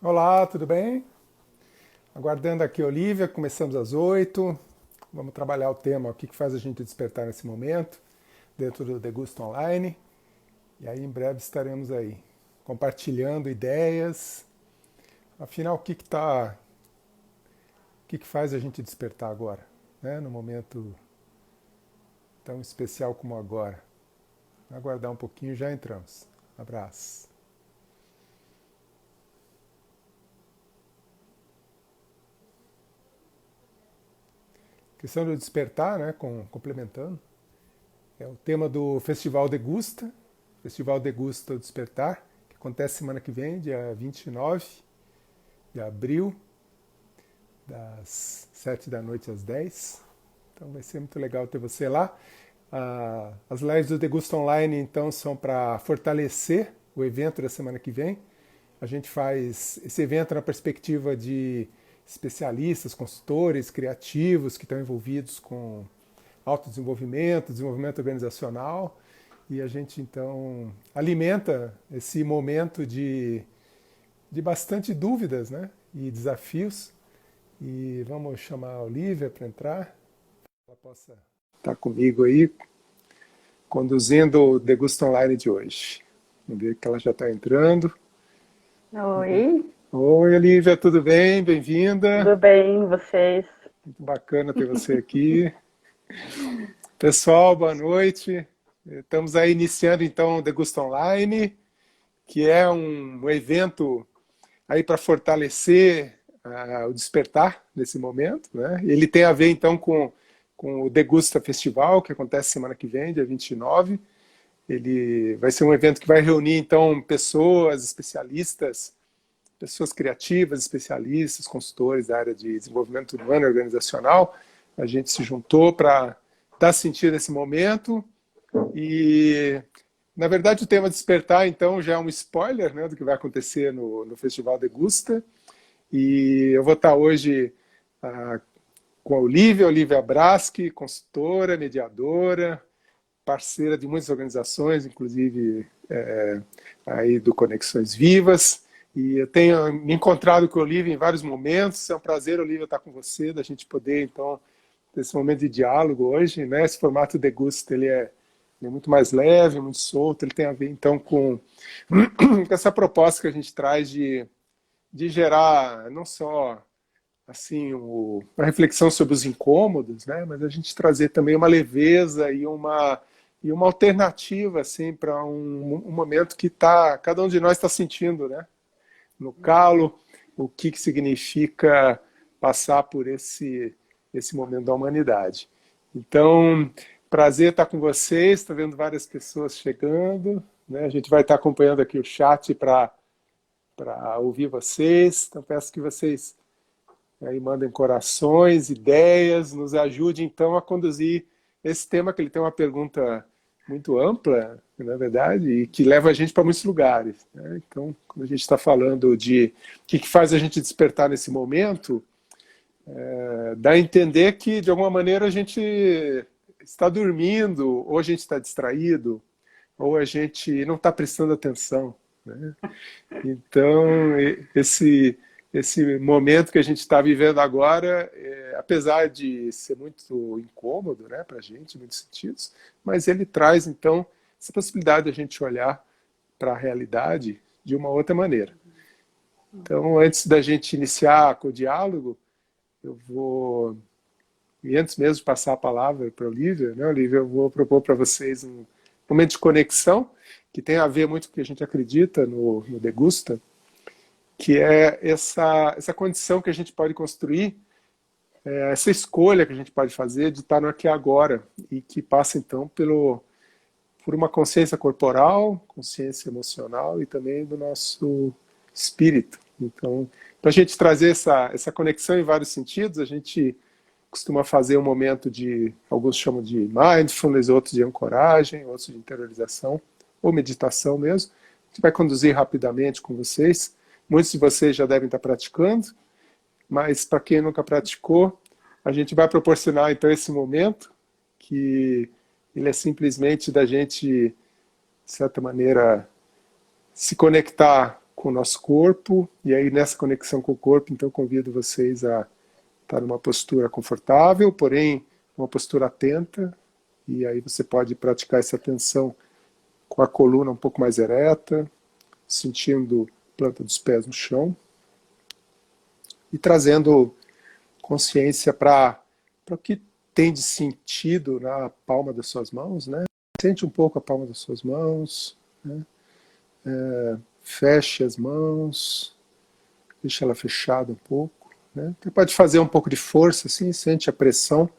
Olá, tudo bem? Aguardando aqui a Olivia, começamos às 8. Vamos trabalhar o tema, o que faz a gente despertar nesse momento, dentro do Degusta Online. E aí em breve estaremos aí, compartilhando ideias. Afinal, o que faz a gente despertar agora, né? No momento tão especial como agora. Aguardar um pouquinho, já entramos. Abraço. Questão do despertar, né? Complementando. É o tema do Festival Degusta. Festival Degusta o Despertar, que acontece semana que vem, dia 29 de abril, das 7 da noite às 10. Então vai ser muito legal ter você lá. As lives do Degusta Online, então, são para fortalecer o evento da semana que vem. A gente faz esse evento na perspectiva de especialistas, consultores, criativos que estão envolvidos com autodesenvolvimento, desenvolvimento organizacional, e a gente então alimenta esse momento de bastante dúvidas, né? E desafios. E vamos chamar a Olivia para entrar. Ela possa estar comigo aí, conduzindo o Degusta Online de hoje. Vamos ver que ela já está entrando. Oi, Oi, Olivia, tudo bem? Bem-vinda. tudo bem, vocês? Muito bacana ter você aqui. Pessoal, boa noite. Estamos aí iniciando então o Degusta Online, que é um evento aí para fortalecer o despertar nesse momento, né? Ele tem a ver então com o Degusta Festival, que acontece semana que vem, dia 29. Ele vai ser um evento que vai reunir então pessoas, especialistas, pessoas criativas, especialistas, consultores da área de desenvolvimento humano e organizacional. A gente se juntou para dar sentido nesse momento e, na verdade, o tema despertar, então, já é um spoiler, né, do que vai acontecer no Festival Degusta. E eu vou estar hoje com a Olivia Braschi, consultora, mediadora, parceira de muitas organizações, inclusive aí do Conexões Vivas. E eu tenho me encontrado com a Olivia em vários momentos. É um prazer, Olivia, estar com você, da gente poder, então, ter esse momento de diálogo hoje, né? Esse formato Degusta, ele é muito mais leve, muito solto. Ele tem a ver, então, com essa proposta que a gente traz de gerar não só assim uma reflexão sobre os incômodos, né? Mas a gente trazer também uma leveza e uma alternativa assim para um momento que cada um de nós está sentindo, né? No calo, o que significa passar por esse momento da humanidade. Então, prazer estar com vocês, estou vendo várias pessoas chegando, né? A gente vai estar acompanhando aqui o chat para ouvir vocês, então peço que vocês aí mandem corações, ideias, nos ajude então a conduzir esse tema, que ele tem uma pergunta muito ampla, na verdade, e que leva a gente para muitos lugares, né? Então, quando a gente está falando de o que faz a gente despertar nesse momento, dá a entender que, de alguma maneira, a gente está dormindo, ou a gente está distraído, ou a gente não está prestando atenção, né? Então, esse momento que a gente está vivendo agora, apesar de ser muito incômodo, né, para a gente, em muitos sentidos, mas ele traz, então, essa possibilidade de a gente olhar para a realidade de uma outra maneira. Então, antes da gente iniciar com o diálogo, eu vou, e antes mesmo de passar a palavra para a Olivia, né, Olivia, eu vou propor para vocês um momento de conexão, que tem a ver muito com o que a gente acredita no Degusta, que é essa condição que a gente pode construir, essa escolha que a gente pode fazer de estar no aqui e agora, e que passa então por uma consciência corporal, consciência emocional e também do nosso espírito. Então, para a gente trazer essa conexão em vários sentidos, a gente costuma fazer um momento alguns chamam de mindfulness, outros de ancoragem, outros de interiorização, ou meditação mesmo. A gente vai conduzir rapidamente com vocês. Muitos de vocês já devem estar praticando. mas para quem nunca praticou, a gente vai proporcionar então esse momento, que ele é simplesmente da gente, de certa maneira, se conectar com o nosso corpo, e aí nessa conexão com o corpo, então eu convido vocês a estar numa postura confortável, porém uma postura atenta, e aí você pode praticar essa atenção com a coluna um pouco mais ereta, sentindo a planta dos pés no chão, e trazendo consciência para o que tem de sentido na palma das suas mãos, né? Sente um pouco a palma das suas mãos, né? Feche as mãos, deixa ela fechada um pouco, né? Você pode fazer um pouco de força, assim, sente a pressão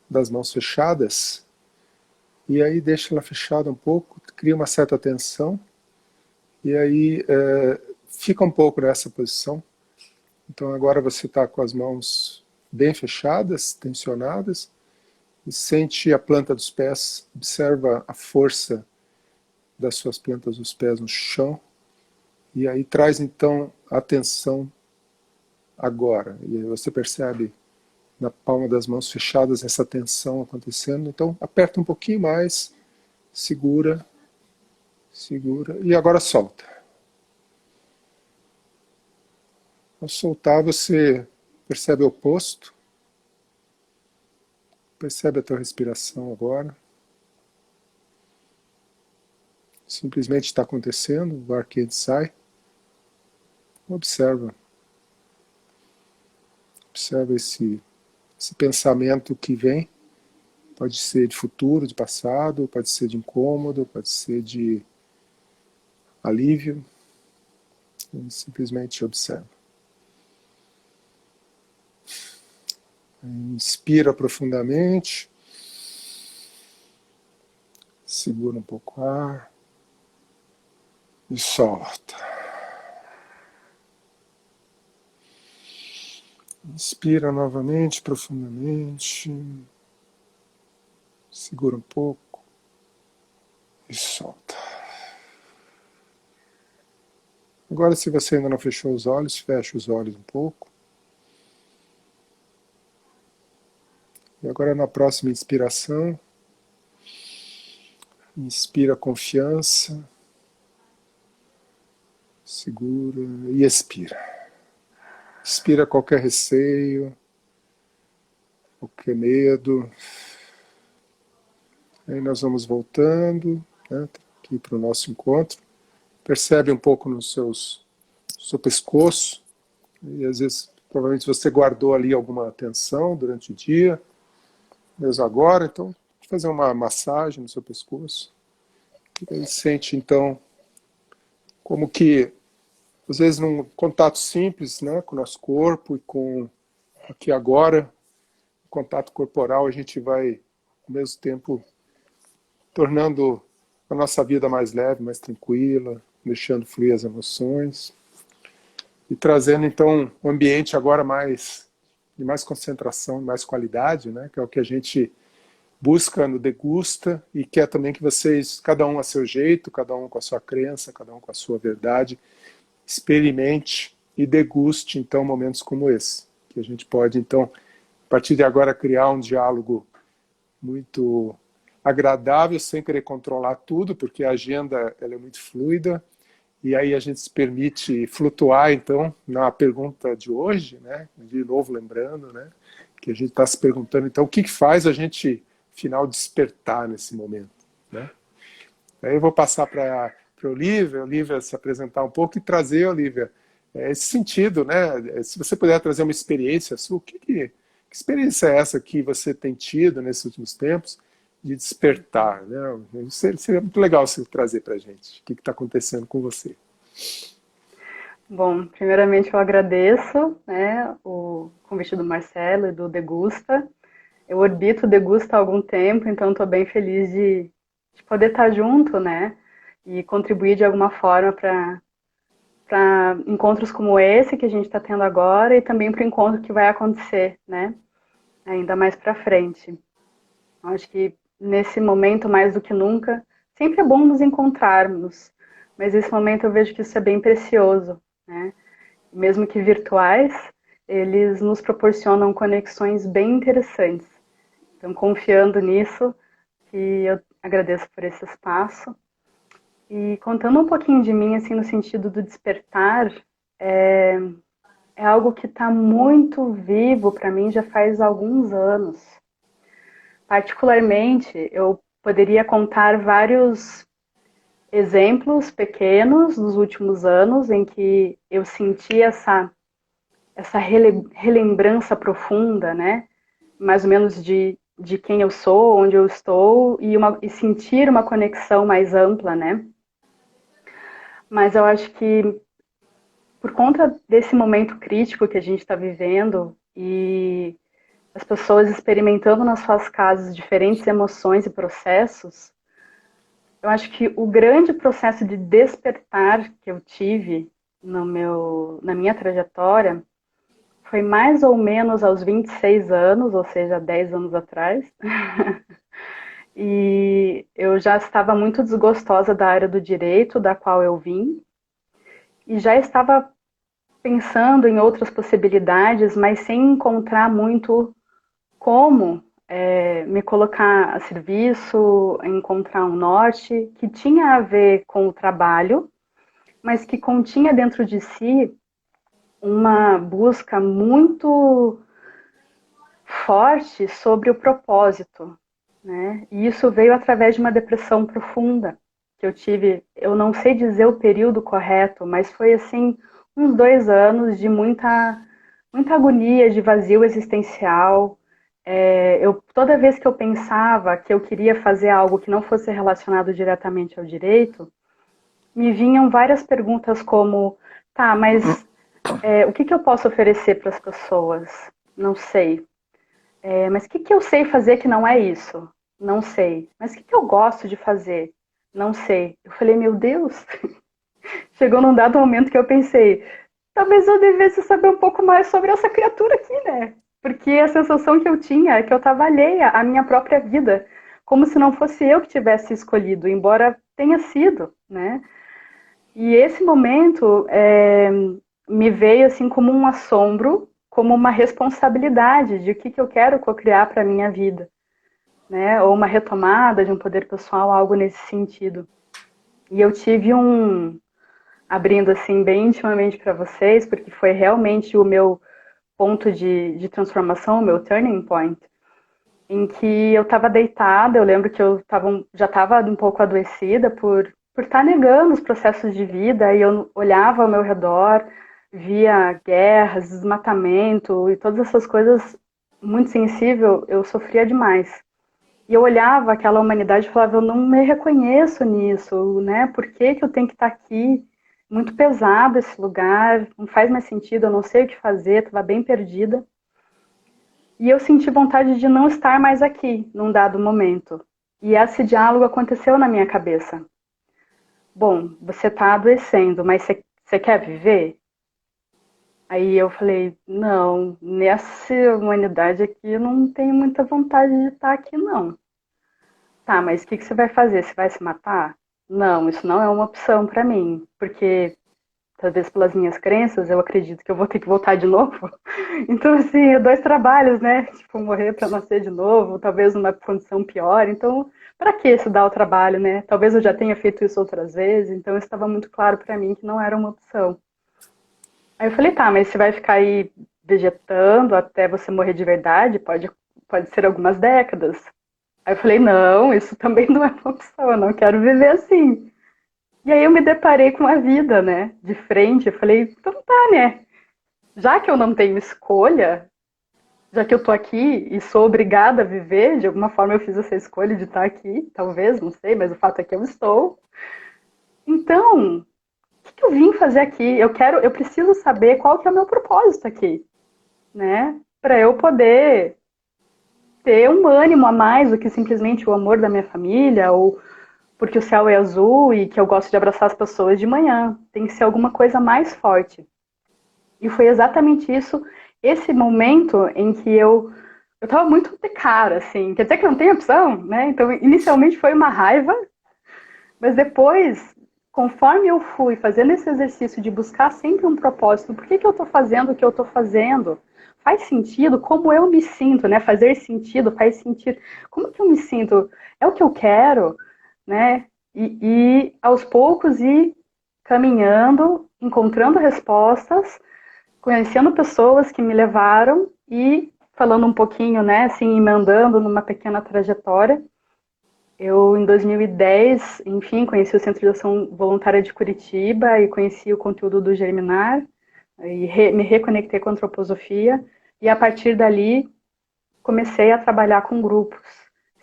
das mãos fechadas, e aí deixa ela fechada um pouco, cria uma certa tensão, e aí fica um pouco nessa posição. Então agora você está com as mãos bem fechadas, tensionadas, e sente a planta dos pés, observa a força das suas plantas dos pés no chão, e aí traz então a atenção agora, e aí você percebe na palma das mãos fechadas essa tensão acontecendo, então aperta um pouquinho mais, segura, segura, e agora solta. Ao soltar você percebe o oposto, percebe a tua respiração agora, simplesmente está acontecendo, o ar quente sai, observa esse pensamento que vem, pode ser de futuro, de passado, pode ser de incômodo, pode ser de alívio, simplesmente observa. Inspira profundamente, segura um pouco o ar e solta. Inspira novamente profundamente, segura um pouco e solta. Agora, se você ainda não fechou os olhos, fecha os olhos um pouco. E agora, na próxima inspiração, inspira confiança, segura e expira. Expira qualquer receio, qualquer medo. Aí nós vamos voltando, né, aqui para o nosso encontro. Percebe um pouco no seu pescoço. E às vezes, provavelmente você guardou ali alguma tensão durante o dia, mesmo agora. Então, vou fazer uma massagem no seu pescoço. E aí sente, então, como que, às vezes, num contato simples, né, com o nosso corpo e com aqui agora, contato corporal, a gente vai, ao mesmo tempo, tornando a nossa vida mais leve, mais tranquila, deixando fluir as emoções e trazendo, então, um ambiente agora de mais concentração, mais qualidade, né, que é o que a gente busca no Degusta e quer também que vocês, cada um a seu jeito, cada um com a sua crença, cada um com a sua verdade, experimente e deguste, então, momentos como esse, que a gente pode, então, a partir de agora, criar um diálogo muito agradável, sem querer controlar tudo, porque a agenda ela é muito fluida, e aí a gente se permite flutuar, então, na pergunta de hoje, né? De novo lembrando, né? Que a gente está se perguntando, então, o que faz a gente, afinal, despertar nesse momento, né? Aí eu vou passar para a Olivia se apresentar um pouco e trazer, Olivia, esse sentido, né? Se você puder trazer uma experiência sua, que experiência é essa que você tem tido nesses últimos tempos de despertar, né? Seria muito legal você trazer para a gente o que está acontecendo com você. Bom, primeiramente eu agradeço, né, o convite do Marcelo e do Degusta. Eu orbito o Degusta há algum tempo, então estou bem feliz de poder estar junto, né, e contribuir de alguma forma para encontros como esse que a gente está tendo agora e também para o encontro que vai acontecer, né, ainda mais para frente. Acho que nesse momento, mais do que nunca, sempre é bom nos encontrarmos, mas esse momento eu vejo que isso é bem precioso, né? Mesmo que virtuais, eles nos proporcionam conexões bem interessantes. Então, confiando nisso, que eu agradeço por esse espaço. E contando um pouquinho de mim, assim, no sentido do despertar, é algo que está muito vivo para mim já faz alguns anos. Particularmente, eu poderia contar vários exemplos pequenos dos últimos anos em que eu senti essa relembrança profunda, né? Mais ou menos de quem eu sou, onde eu estou, e sentir uma conexão mais ampla, né? Mas eu acho que por conta desse momento crítico que a gente está vivendo e as pessoas experimentando nas suas casas diferentes emoções e processos, eu acho que o grande processo de despertar que eu tive na minha trajetória foi mais ou menos aos 26 anos, ou seja, 10 anos atrás. E eu já estava muito desgostosa da área do direito, da qual eu vim, e já estava pensando em outras possibilidades, mas sem encontrar muito como me colocar a serviço, encontrar um norte que tinha a ver com o trabalho, mas que continha dentro de si uma busca muito forte sobre o propósito, né? E isso veio através de uma depressão profunda que eu tive. Eu não sei dizer o período correto, mas foi assim uns 2 anos de muita agonia, de vazio existencial. Toda vez que eu pensava que eu queria fazer algo que não fosse relacionado diretamente ao direito, me vinham várias perguntas como, tá, mas o que eu posso oferecer para as pessoas? Não sei. Mas o que eu sei fazer que não é isso? Não sei. Mas o que eu gosto de fazer? Não sei. Eu falei, meu Deus. Chegou num dado momento que eu pensei, talvez eu devesse saber um pouco mais sobre essa criatura aqui, né? Porque a sensação que eu tinha é que eu estava alheia à minha própria vida, como se não fosse eu que tivesse escolhido, embora tenha sido, né? E esse momento me veio assim como um assombro, como uma responsabilidade de o que eu quero cocriar para a minha vida, né? Ou uma retomada de um poder pessoal, algo nesse sentido. E eu tive abrindo assim bem intimamente para vocês, porque foi realmente o meu ponto de transformação, o meu turning point, em que eu estava deitada, eu lembro que já estava um pouco adoecida por estar negando os processos de vida, e eu olhava ao meu redor, via guerras, desmatamento e todas essas coisas muito sensível, eu sofria demais. E eu olhava aquela humanidade e falava, eu não me reconheço nisso, né? Por que eu tenho que estar aqui? Muito pesado esse lugar, não faz mais sentido, eu não sei o que fazer, estava bem perdida. E eu senti vontade de não estar mais aqui, num dado momento. E esse diálogo aconteceu na minha cabeça. Bom, você está adoecendo, mas você quer viver? Aí eu falei, não, nessa humanidade aqui eu não tenho muita vontade de estar aqui, não. Tá, mas o que você vai fazer? Você vai se matar? Não, isso não é uma opção para mim, porque talvez pelas minhas crenças eu acredito que eu vou ter que voltar de novo. Então, assim, 2 trabalhos, né? Tipo, morrer para nascer de novo, talvez numa condição pior. Então, para que se dar o trabalho, né? Talvez eu já tenha feito isso outras vezes, então estava muito claro para mim que não era uma opção. Aí eu falei, tá, mas você vai ficar aí vegetando até você morrer de verdade? Pode ser algumas décadas. Aí eu falei, não, isso também não é uma opção, eu não quero viver assim. E aí eu me deparei com a vida, né, de frente, eu falei, então tá, né, já que eu não tenho escolha, já que eu tô aqui e sou obrigada a viver, de alguma forma eu fiz essa escolha de estar aqui, talvez, não sei, mas o fato é que eu estou. Então, o que eu vim fazer aqui? Eu preciso saber qual que é o meu propósito aqui, né, para eu poder ter um ânimo a mais do que simplesmente o amor da minha família, ou porque o céu é azul e que eu gosto de abraçar as pessoas de manhã. Tem que ser alguma coisa mais forte. E foi exatamente isso, esse momento em que eu estava muito de cara, assim. Quer dizer que não tem opção, né? Então, inicialmente foi uma raiva, mas depois, conforme eu fui fazendo esse exercício de buscar sempre um propósito, por que que eu estou fazendo o que eu estou fazendo? Faz sentido? Como eu me sinto, né? Fazer sentido, faz sentido. Como que eu me sinto? É o que eu quero, né? E aos poucos ir caminhando, encontrando respostas, conhecendo pessoas que me levaram e falando um pouquinho, né? Assim, emendando numa pequena trajetória. Eu, em 2010, enfim, conheci o Centro de Ação Voluntária de Curitiba e conheci o conteúdo do Germinar e me reconectei com a antroposofia e a partir dali comecei a trabalhar com grupos,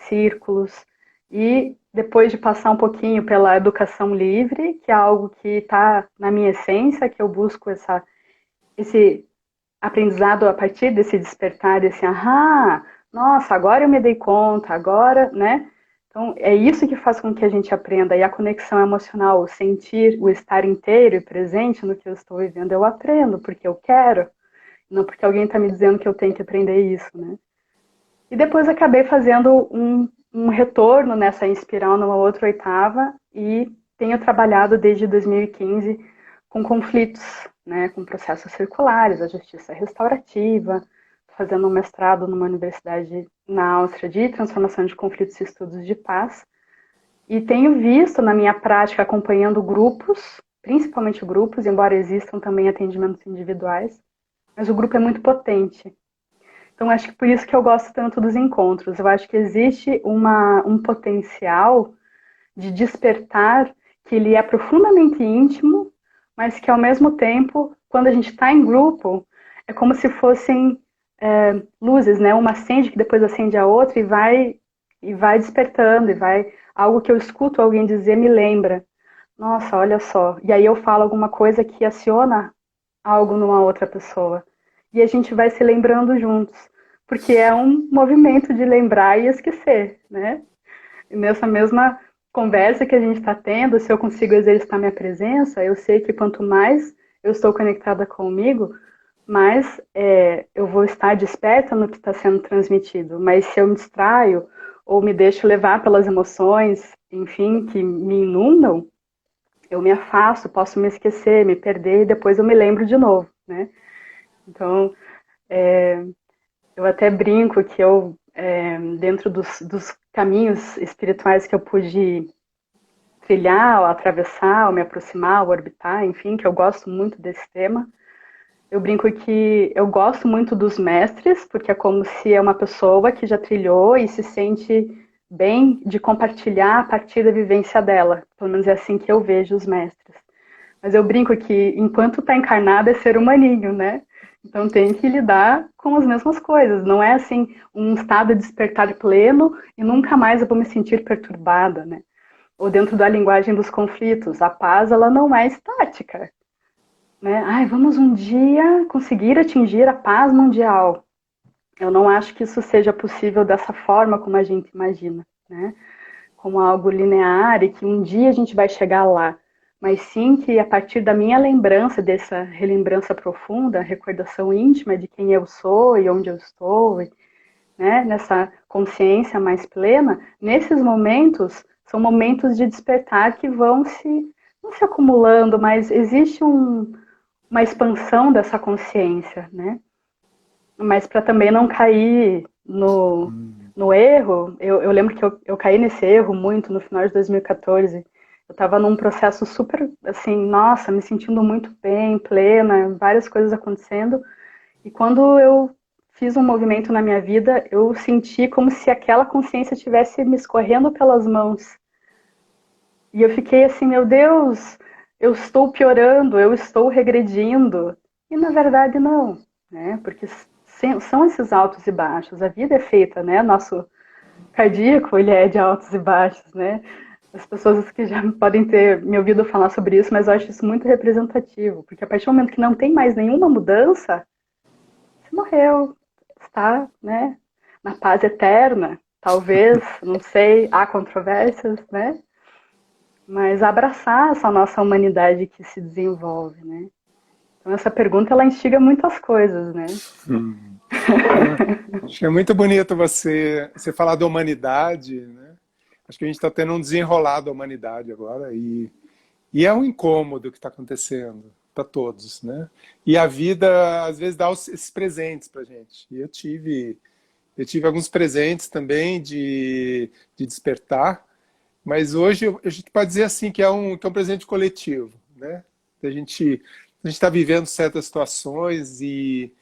círculos e depois de passar um pouquinho pela educação livre, que é algo que está na minha essência, que eu busco esse aprendizado a partir desse despertar, desse nossa, agora eu me dei conta, agora, né? Então, é isso que faz com que a gente aprenda. E a conexão emocional, o sentir, o estar inteiro e presente no que eu estou vivendo, eu aprendo porque eu quero, não porque alguém está me dizendo que eu tenho que aprender isso, né? E depois acabei fazendo um retorno nessa espiral numa outra oitava e tenho trabalhado desde 2015 com conflitos, né, com processos circulares, a justiça restaurativa, fazendo um mestrado numa universidade na Áustria de transformação de conflitos e estudos de paz. E tenho visto na minha prática acompanhando grupos, principalmente grupos, embora existam também atendimentos individuais, mas o grupo é muito potente. Então, acho que por isso que eu gosto tanto dos encontros. Eu acho que existe um potencial de despertar que ele é profundamente íntimo, mas que, ao mesmo tempo, quando a gente está em grupo, é como se fossem luzes, né? Uma acende, que depois acende a outra e vai despertando, e vai... Algo que eu escuto alguém dizer me lembra. Nossa, olha só. E aí eu falo alguma coisa que aciona algo numa outra pessoa. E a gente vai se lembrando juntos. Porque é um movimento de lembrar e esquecer, né? E nessa mesma conversa que a gente está tendo, se eu consigo exercitar minha presença, eu sei que quanto mais eu estou conectada comigo, mais eu vou estar desperta no que está sendo transmitido. Mas se eu me distraio ou me deixo levar pelas emoções, enfim, que me inundam, eu me afasto, posso me esquecer, me perder e depois eu me lembro de novo, né? Então, eu até brinco que eu, dentro dos caminhos espirituais que eu pude trilhar, ou atravessar, ou me aproximar, ou orbitar, enfim, que eu gosto muito desse tema, eu brinco que eu gosto muito dos mestres, porque é como se é uma pessoa que já trilhou e se sente bem de compartilhar a partir da vivência dela. Pelo menos é assim que eu vejo os mestres. Mas eu brinco que enquanto está encarnado é ser humaninho, né? Então tem que lidar com as mesmas coisas. Não é assim um estado de despertar pleno e nunca mais eu vou me sentir perturbada, né? Ou dentro da linguagem dos conflitos, a paz ela não é estática, né? Ai, vamos um dia conseguir atingir a paz mundial. Eu não acho que isso seja possível dessa forma como a gente imagina, né? Como algo linear e que um dia a gente vai chegar lá. Mas sim que a partir da minha lembrança, dessa relembrança profunda, recordação íntima de quem eu sou e onde eu estou, né, nessa consciência mais plena, nesses momentos, são momentos de despertar que vão não se acumulando, mas existe uma expansão dessa consciência, né? Mas para também não cair no erro, eu lembro que eu caí nesse erro muito no final de 2014. Eu estava num processo super, assim, nossa, me sentindo muito bem, plena, várias coisas acontecendo. E quando eu fiz um movimento na minha vida, eu senti como se aquela consciência estivesse me escorrendo pelas mãos. E eu fiquei assim, meu Deus, eu estou piorando, eu estou regredindo. E na verdade não, né? Porque são esses altos e baixos. A vida é feita, né? Nosso cardíaco, ele é de altos e baixos, né? As pessoas que já podem ter me ouvido falar sobre isso, mas eu acho isso muito representativo, porque a partir do momento que não tem mais nenhuma mudança, você morreu, está, né, na paz eterna. Talvez, não sei, há controvérsias, né? Mas abraçar essa nossa humanidade que se desenvolve, né? Então essa pergunta, ela instiga muitas coisas, né? Acho que é muito bonito você falar da humanidade, né? Acho que a gente está tendo um desenrolar da humanidade agora E é um incômodo que está acontecendo para todos, né? E a vida, às vezes, dá esses presentes para gente. E eu tive alguns presentes também de despertar, mas hoje a gente pode dizer assim que é um presente coletivo, né? A gente está vivendo certas situações e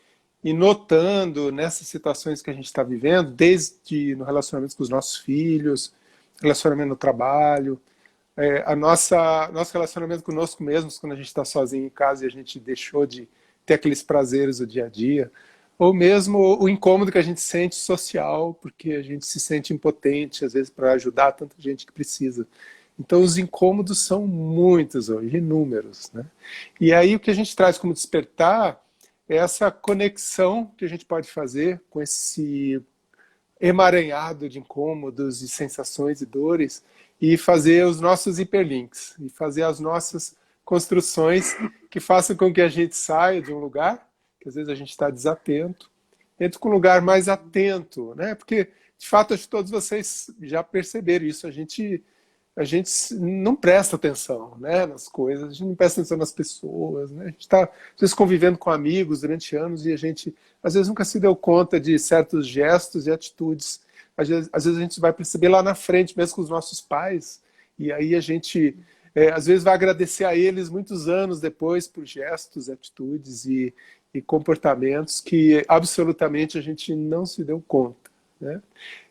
notando nessas situações que a gente está vivendo, desde no relacionamento com os nossos filhos, relacionamento no trabalho, nosso relacionamento conosco mesmos, quando a gente está sozinho em casa e a gente deixou de ter aqueles prazeres do dia a dia, ou mesmo o incômodo que a gente sente social, porque a gente se sente impotente, às vezes, para ajudar tanta gente que precisa. Então, os incômodos são muitos hoje, inúmeros, né? E aí, o que a gente traz como despertar é essa conexão que a gente pode fazer com esse emaranhado de incômodos e sensações e dores e fazer os nossos hiperlinks, e fazer as nossas construções que façam com que a gente saia de um lugar, que às vezes a gente está desatento, entre com um lugar mais atento, né? Porque, de fato, acho que todos vocês já perceberam isso, a gente não presta atenção, né, nas coisas, a gente não presta atenção nas pessoas, né? A gente está, às vezes, convivendo com amigos durante anos e a gente, às vezes, nunca se deu conta de certos gestos e atitudes. Às vezes a gente vai perceber lá na frente, mesmo com os nossos pais, e aí a gente, às vezes, vai agradecer a eles muitos anos depois por gestos, atitudes e comportamentos que absolutamente a gente não se deu conta, né?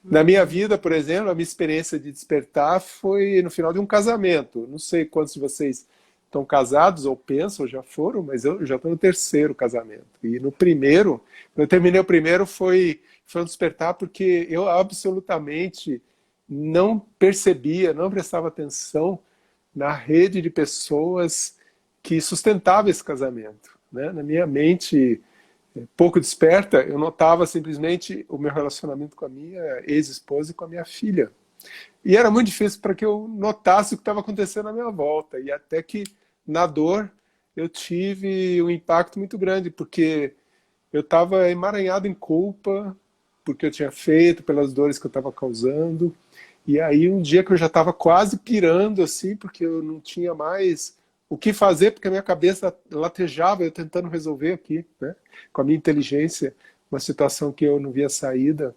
Na minha vida, por exemplo, a minha experiência de despertar foi no final de um casamento. Não sei quantos de vocês estão casados ou pensam, ou já foram, mas eu já estou no terceiro casamento. E no primeiro, quando eu terminei o primeiro, foi um despertar porque eu absolutamente não percebia, não prestava atenção na rede de pessoas que sustentava esse casamento, né? Na minha mente pouco desperta, eu notava simplesmente o meu relacionamento com a minha ex-esposa e com a minha filha. E era muito difícil para que eu notasse o que estava acontecendo à minha volta. E até que, na dor, eu tive um impacto muito grande, porque eu estava emaranhado em culpa, porque eu tinha feito, pelas dores que eu estava causando. E aí, um dia que eu já estava quase pirando, assim, porque eu não tinha mais o que fazer, porque a minha cabeça latejava, eu tentando resolver aqui, né, com a minha inteligência, uma situação que eu não via saída.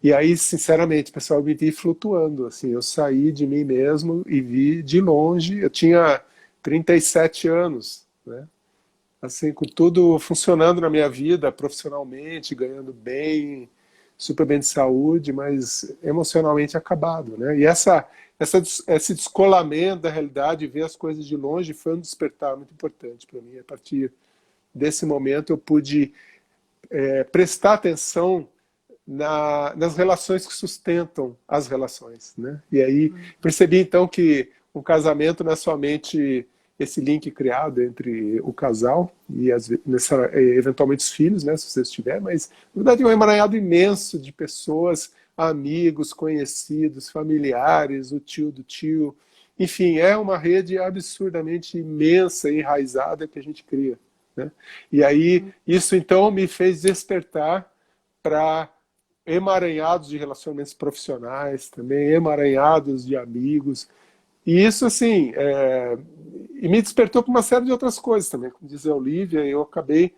E aí, sinceramente, pessoal, eu me vi flutuando, assim, eu saí de mim mesmo e vi de longe, eu tinha 37 anos, né, assim, com tudo funcionando na minha vida, profissionalmente, ganhando bem, super bem de saúde, mas emocionalmente acabado, né? E esse descolamento da realidade, ver as coisas de longe, foi um despertar muito importante para mim. A partir desse momento, eu pude prestar atenção nas relações que sustentam as relações, né? E aí percebi então que um casamento não é somente esse link criado entre o casal e eventualmente os filhos, né, se vocês tiverem, mas na verdade é um emaranhado imenso de pessoas, amigos, conhecidos, familiares, o tio do tio, enfim, é uma rede absurdamente imensa e enraizada que a gente cria, né? E aí isso então me fez despertar para emaranhados de relacionamentos profissionais, também emaranhados de amigos. E isso, assim, e me despertou para uma série de outras coisas também. Como diz a Olivia, eu acabei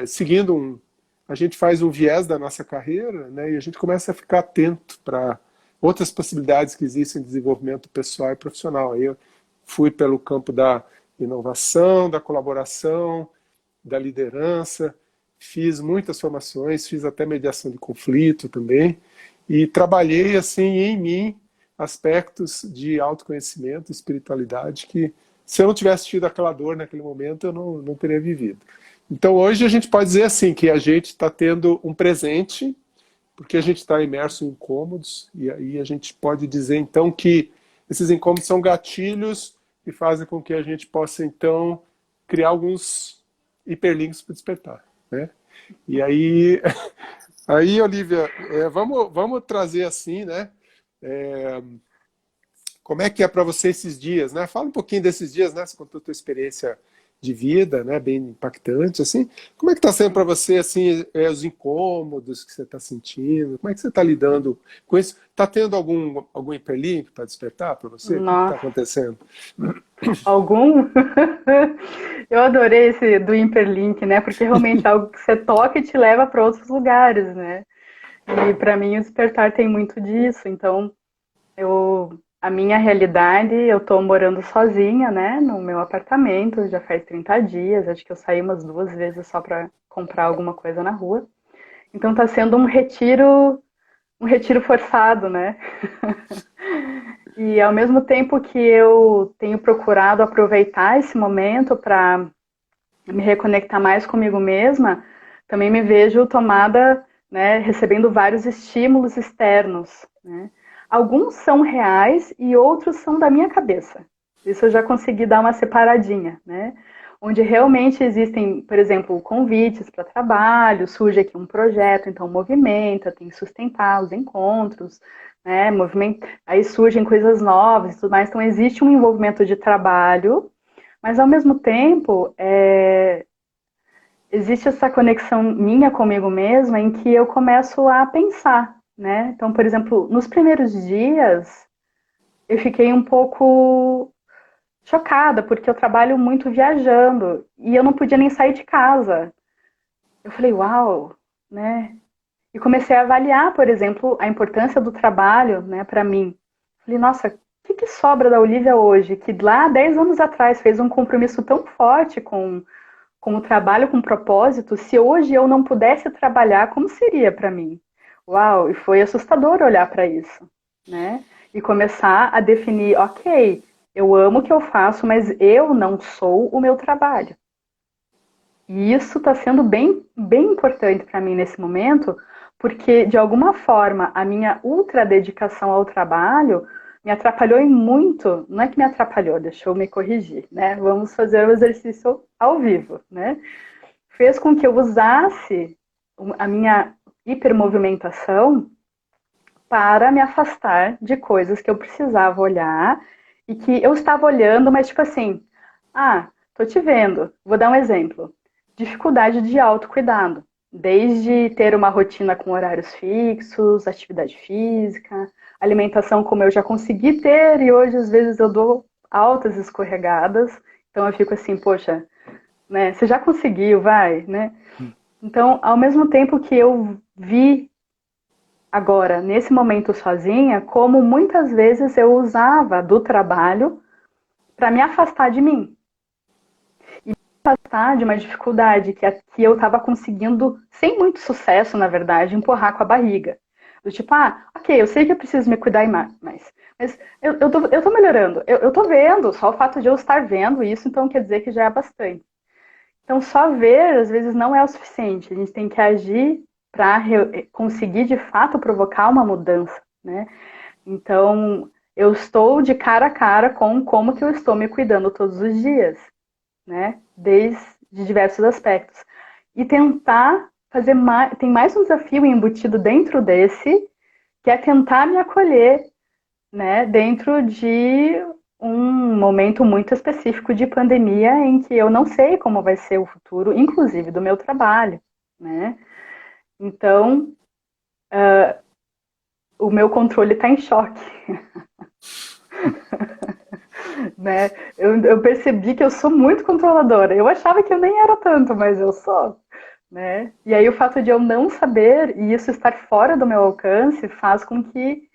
seguindo a gente faz um viés da nossa carreira, né, e a gente começa a ficar atento para outras possibilidades que existem em desenvolvimento pessoal e profissional. Aí eu fui pelo campo da inovação, da colaboração, da liderança, fiz muitas formações, fiz até mediação de conflito também, e trabalhei assim em mim aspectos de autoconhecimento, espiritualidade, que se eu não tivesse tido aquela dor naquele momento, eu não teria vivido. Então hoje a gente pode dizer assim, que a gente está tendo um presente, porque a gente está imerso em incômodos, e aí a gente pode dizer então que esses incômodos são gatilhos que fazem com que a gente possa então criar alguns hiperlinks para despertar, né? E aí, Olivia, vamos trazer assim, né? Como é que é para você esses dias, né? Fala um pouquinho desses dias, né? Você contou a tua experiência de vida, né, bem impactante, assim. Como é que está sendo para você, assim, os incômodos que você está sentindo? Como é que você está lidando com isso? Está tendo algum hiperlink para despertar para você? O que está Nossa, acontecendo? algum? Eu adorei esse do hiperlink, né? Porque realmente é algo que você toca e te leva para outros lugares, né? E para mim o despertar tem muito disso. Então, a minha realidade, eu tô morando sozinha, né? No meu apartamento, já faz 30 dias. Acho que eu saí umas 2 vezes só para comprar alguma coisa na rua. Então tá sendo um retiro forçado, né? E ao mesmo tempo que eu tenho procurado aproveitar esse momento para me reconectar mais comigo mesma, também me vejo tomada, né, recebendo vários estímulos externos, né? Alguns são reais e outros são da minha cabeça. Isso eu já consegui dar uma separadinha, né? Onde realmente existem, por exemplo, convites para trabalho, surge aqui um projeto, então movimenta, tem que sustentar os encontros, né? Aí surgem coisas novas e tudo mais, então existe um envolvimento de trabalho, mas ao mesmo tempo existe essa conexão minha comigo mesma em que eu começo a pensar, né? Então, por exemplo, nos primeiros dias eu fiquei um pouco chocada porque eu trabalho muito viajando e eu não podia nem sair de casa. Eu falei, uau, né? E comecei a avaliar, por exemplo, a importância do trabalho, né, para mim. Falei, nossa, o que sobra da Olivia hoje, que lá 10 anos atrás fez um compromisso tão forte com o trabalho, com o propósito, se hoje eu não pudesse trabalhar, como seria para mim? Uau, e foi assustador olhar para isso, né? E começar a definir, ok, eu amo o que eu faço, mas eu não sou o meu trabalho. E isso está sendo bem importante para mim nesse momento, porque de alguma forma a minha ultra dedicação ao trabalho me atrapalhou em muito, não é que me atrapalhou, deixa eu me corrigir, né? Vamos fazer o exercício ao vivo, né? Fez com que eu usasse a minha hipermovimentação para me afastar de coisas que eu precisava olhar e que eu estava olhando, mas tipo assim, tô te vendo. Vou dar um exemplo. Dificuldade de autocuidado. Desde ter uma rotina com horários fixos, atividade física, alimentação como eu já consegui ter e hoje às vezes eu dou altas escorregadas. Então eu fico assim, poxa, né? Você já conseguiu, vai, né? Então, ao mesmo tempo que eu vi agora, nesse momento sozinha, como muitas vezes eu usava do trabalho para me afastar de mim. E me afastar de uma dificuldade que eu estava conseguindo, sem muito sucesso, na verdade, empurrar com a barriga. Do tipo, ok, eu sei que eu preciso me cuidar mais, mas eu tô melhorando. Eu tô vendo, só o fato de eu estar vendo isso, então quer dizer que já é bastante. Então, só ver, às vezes, não é o suficiente. A gente tem que agir para conseguir, de fato, provocar uma mudança, né? Então, eu estou de cara a cara com como que eu estou me cuidando todos os dias, né? Desde diversos aspectos. E tentar fazer mais... Tem mais um desafio embutido dentro desse, que é tentar me acolher, né? Dentro de um momento muito específico de pandemia em que eu não sei como vai ser o futuro, inclusive do meu trabalho, né? Então, o meu controle está em choque, né? Eu percebi que eu sou muito controladora. Eu achava que eu nem era tanto, mas eu sou, né? E aí o fato de eu não saber e isso estar fora do meu alcance faz com que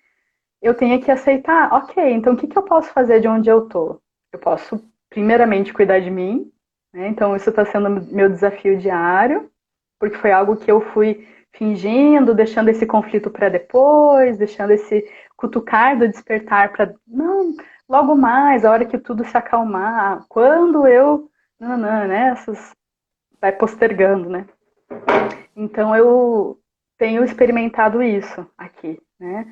eu tenha que aceitar, ok, então o que eu posso fazer de onde eu tô? Eu posso, primeiramente, cuidar de mim, né? Então isso está sendo meu desafio diário, porque foi algo que eu fui fingindo, deixando esse conflito para depois, deixando esse cutucar do despertar para, não, logo mais, a hora que tudo se acalmar, quando eu, não, né? Essas, vai postergando, né? Então eu tenho experimentado isso aqui, né?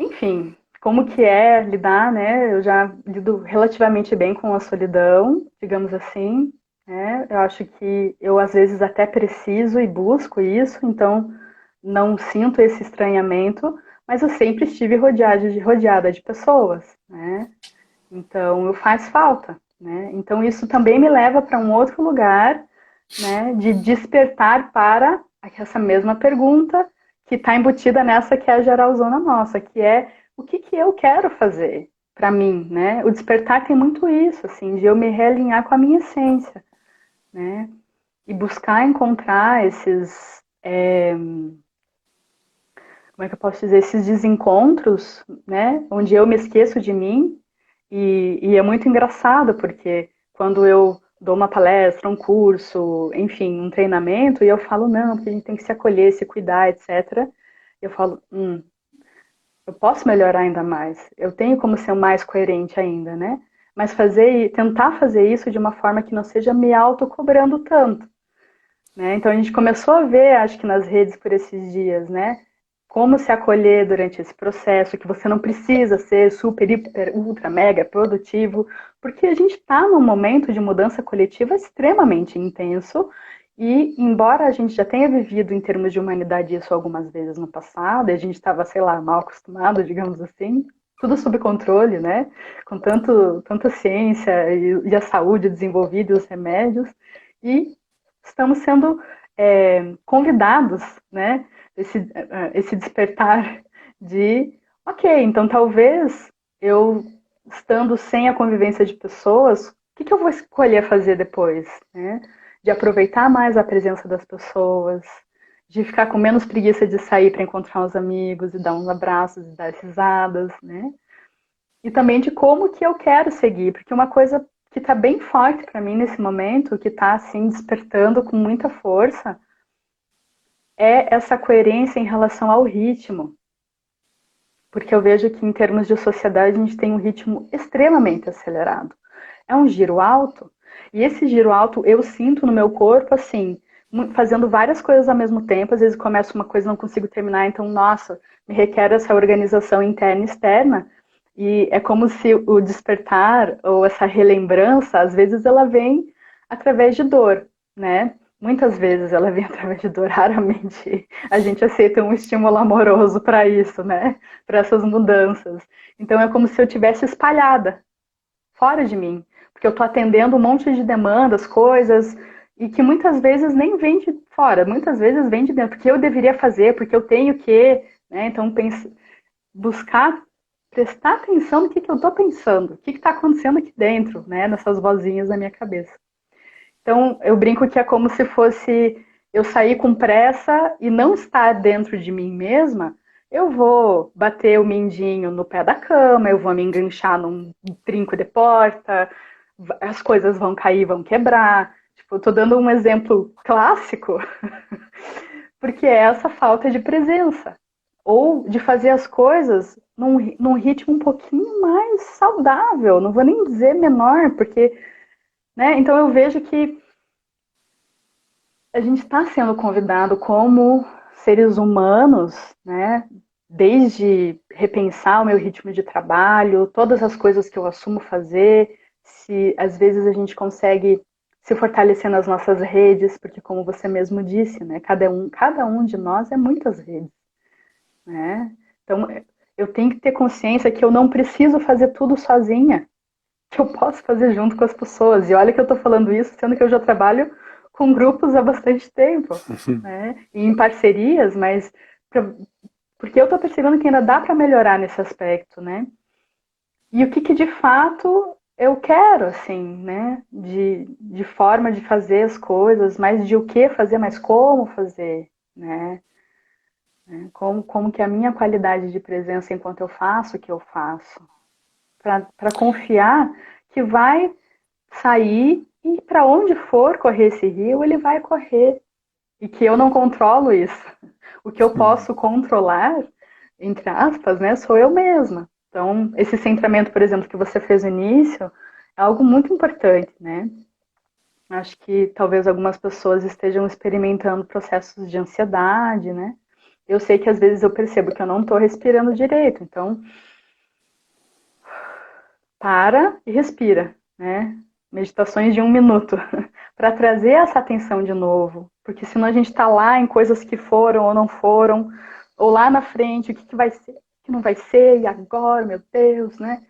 Enfim, como que é lidar, né? Eu já lido relativamente bem com a solidão, digamos assim, né? Eu acho que eu às vezes até preciso e busco isso, então não sinto esse estranhamento, mas eu sempre estive rodeada de pessoas, né? Então faz falta, né? Então isso também me leva para um outro lugar, né, de despertar para essa mesma pergunta que está embutida nessa que é a geralzona nossa, que é o que eu quero fazer para mim, né? O despertar tem muito isso, assim, de eu me realinhar com a minha essência, né? E buscar encontrar esses, como é que eu posso dizer, esses desencontros, né? Onde eu me esqueço de mim e é muito engraçado porque quando eu dou uma palestra, um curso, enfim, um treinamento, e eu falo, não, porque a gente tem que se acolher, se cuidar, etc. Eu falo, eu posso melhorar ainda mais, eu tenho como ser mais coerente ainda, né? Mas tentar fazer isso de uma forma que não seja me autocobrando tanto, né? Então a gente começou a ver, acho que nas redes por esses dias, né? Como se acolher durante esse processo, que você não precisa ser super, hiper, ultra, mega produtivo, porque a gente está num momento de mudança coletiva extremamente intenso, e embora a gente já tenha vivido em termos de humanidade isso algumas vezes no passado, e a gente estava, sei lá, mal acostumado, digamos assim, tudo sob controle, né? Com tanta ciência e a saúde desenvolvida e os remédios, e estamos sendo convidados, né? Esse despertar de, ok, então talvez eu, estando sem a convivência de pessoas, o que eu vou escolher fazer depois, né? De aproveitar mais a presença das pessoas, de ficar com menos preguiça de sair para encontrar os amigos e dar uns abraços e dar risadas, né? E também de como que eu quero seguir, porque uma coisa que está bem forte para mim nesse momento, que está assim despertando com muita força, é essa coerência em relação ao ritmo. Porque eu vejo que em termos de sociedade a gente tem um ritmo extremamente acelerado. É um giro alto, e esse giro alto eu sinto no meu corpo assim, fazendo várias coisas ao mesmo tempo, às vezes começo uma coisa e não consigo terminar, então, nossa, me requer essa organização interna e externa, e é como se o despertar ou essa relembrança, às vezes ela vem através de dor, né? Muitas vezes ela vem através de dor, raramente a gente aceita um estímulo amoroso para isso, né? Para essas mudanças. Então é como se eu tivesse espalhada fora de mim, porque eu estou atendendo um monte de demandas, coisas, e que muitas vezes nem vem de fora, muitas vezes vem de dentro, porque eu deveria fazer, porque eu tenho que, né? Então buscar prestar atenção no que eu estou pensando, o que está acontecendo aqui dentro, né? Nessas vozinhas na minha cabeça. Então, eu brinco que é como se fosse eu sair com pressa e não estar dentro de mim mesma. Eu vou bater o mindinho no pé da cama, eu vou me enganchar num trinco de porta, as coisas vão cair, vão quebrar. Tipo, eu tô dando um exemplo clássico, porque é essa falta de presença. Ou de fazer as coisas num ritmo um pouquinho mais saudável. Não vou nem dizer menor, porque, né? Então eu vejo que a gente está sendo convidado como seres humanos, né? Desde repensar o meu ritmo de trabalho, todas as coisas que eu assumo fazer, se às vezes a gente consegue se fortalecer nas nossas redes, porque como você mesmo disse, né? Cada um de nós é muitas redes, né? Então eu tenho que ter consciência que eu não preciso fazer tudo sozinha, que eu posso fazer junto com as pessoas. E olha que eu estou falando isso, sendo que eu já trabalho com grupos há bastante tempo, né? E em parcerias, mas porque eu estou percebendo que ainda dá para melhorar nesse aspecto, né? E o que de fato eu quero, assim, né? De forma de fazer as coisas, mais de o que fazer, mas como fazer, né? Como que é a minha qualidade de presença enquanto eu faço o que eu faço. Para confiar que vai sair e para onde for correr esse rio, ele vai correr. E que eu não controlo isso. O que eu posso controlar, entre aspas, né, sou eu mesma. Então, esse centramento, por exemplo, que você fez no início, é algo muito importante, né? Acho que talvez algumas pessoas estejam experimentando processos de ansiedade, né? Eu sei que às vezes eu percebo que eu não estou respirando direito, então para e respira, né? Meditações de 1 minuto, para trazer essa atenção de novo, porque senão a gente está lá em coisas que foram ou não foram, ou lá na frente, o que vai ser, o que não vai ser, e agora, meu Deus, né?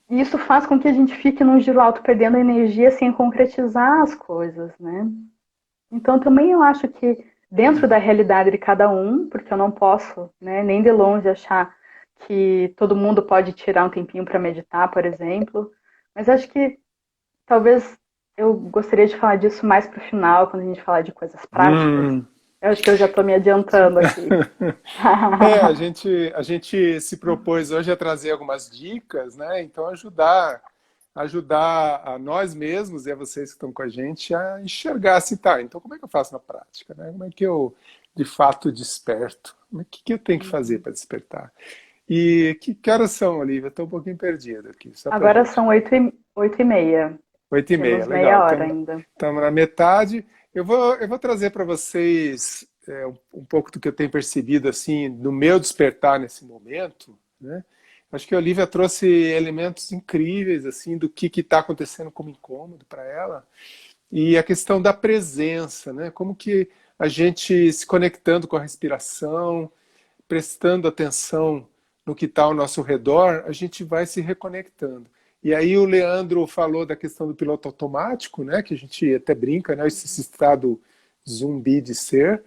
E isso faz com que a gente fique num giro alto, perdendo energia sem concretizar as coisas, né? Então, também eu acho que dentro da realidade de cada um, porque eu não posso, né, nem de longe achar que todo mundo pode tirar um tempinho para meditar, por exemplo, mas acho que talvez eu gostaria de falar disso mais para o final, quando a gente falar de coisas práticas. Hum. Eu acho que eu já estou me adiantando aqui. A gente se propôs hoje a trazer algumas dicas, né? Então ajudar a nós mesmos e a vocês que estão com a gente a enxergar se tá. Então, como é que eu faço na prática, né? Como é que eu, de fato, desperto? O que eu tenho que fazer para despertar? E que horas são, Olivia? Estou um pouquinho perdido aqui, só para Agora gente. são 8h30. 8h30, Temos meia legal. hora ainda. Estamos na metade. Eu vou trazer para vocês um pouco do que eu tenho percebido assim no meu despertar nesse momento, né? Acho que a Olivia trouxe elementos incríveis assim do que está acontecendo como incômodo para ela e a questão da presença, né? Como que a gente se conectando com a respiração, prestando atenção no que está ao nosso redor, a gente vai se reconectando. E aí o Leandro falou da questão do piloto automático, né, que a gente até brinca, né, esse estado zumbi de ser.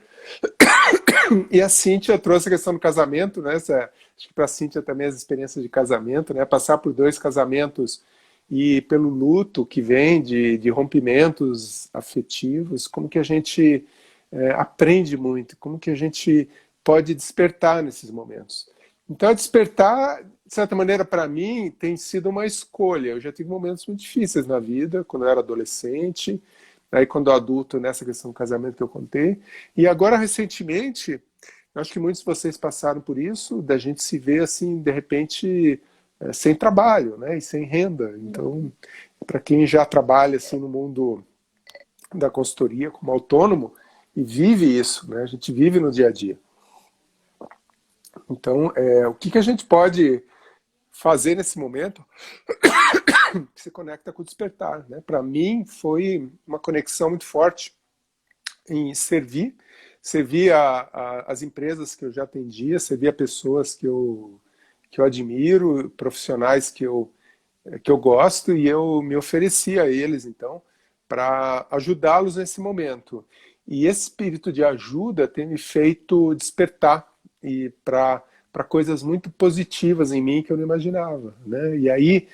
E a Cíntia trouxe a questão do casamento, né, acho que para a Cíntia também as experiências de casamento, né, passar por 2 casamentos e pelo luto que vem de rompimentos afetivos, como que a gente aprende muito, como que a gente pode despertar nesses momentos. Então, despertar, de certa maneira, para mim, tem sido uma escolha. Eu já tive momentos muito difíceis na vida, quando eu era adolescente, aí quando adulto, nessa questão do casamento que eu contei. E agora, recentemente, eu acho que muitos de vocês passaram por isso, da gente se ver, assim, de repente, sem trabalho, né, e sem renda. Então, para quem já trabalha, assim, no mundo da consultoria como autônomo, e vive isso, né, a gente vive no dia a dia. Então, o que a gente pode fazer nesse momento que se conecta com o despertar, né? Para mim foi uma conexão muito forte em servir as empresas que eu já atendia, servir a pessoas que eu admiro, profissionais que eu gosto, e eu me ofereci a eles, então, para ajudá-los nesse momento. E esse espírito de ajuda tem me feito despertar e para coisas muito positivas em mim que eu não imaginava, né? E aí,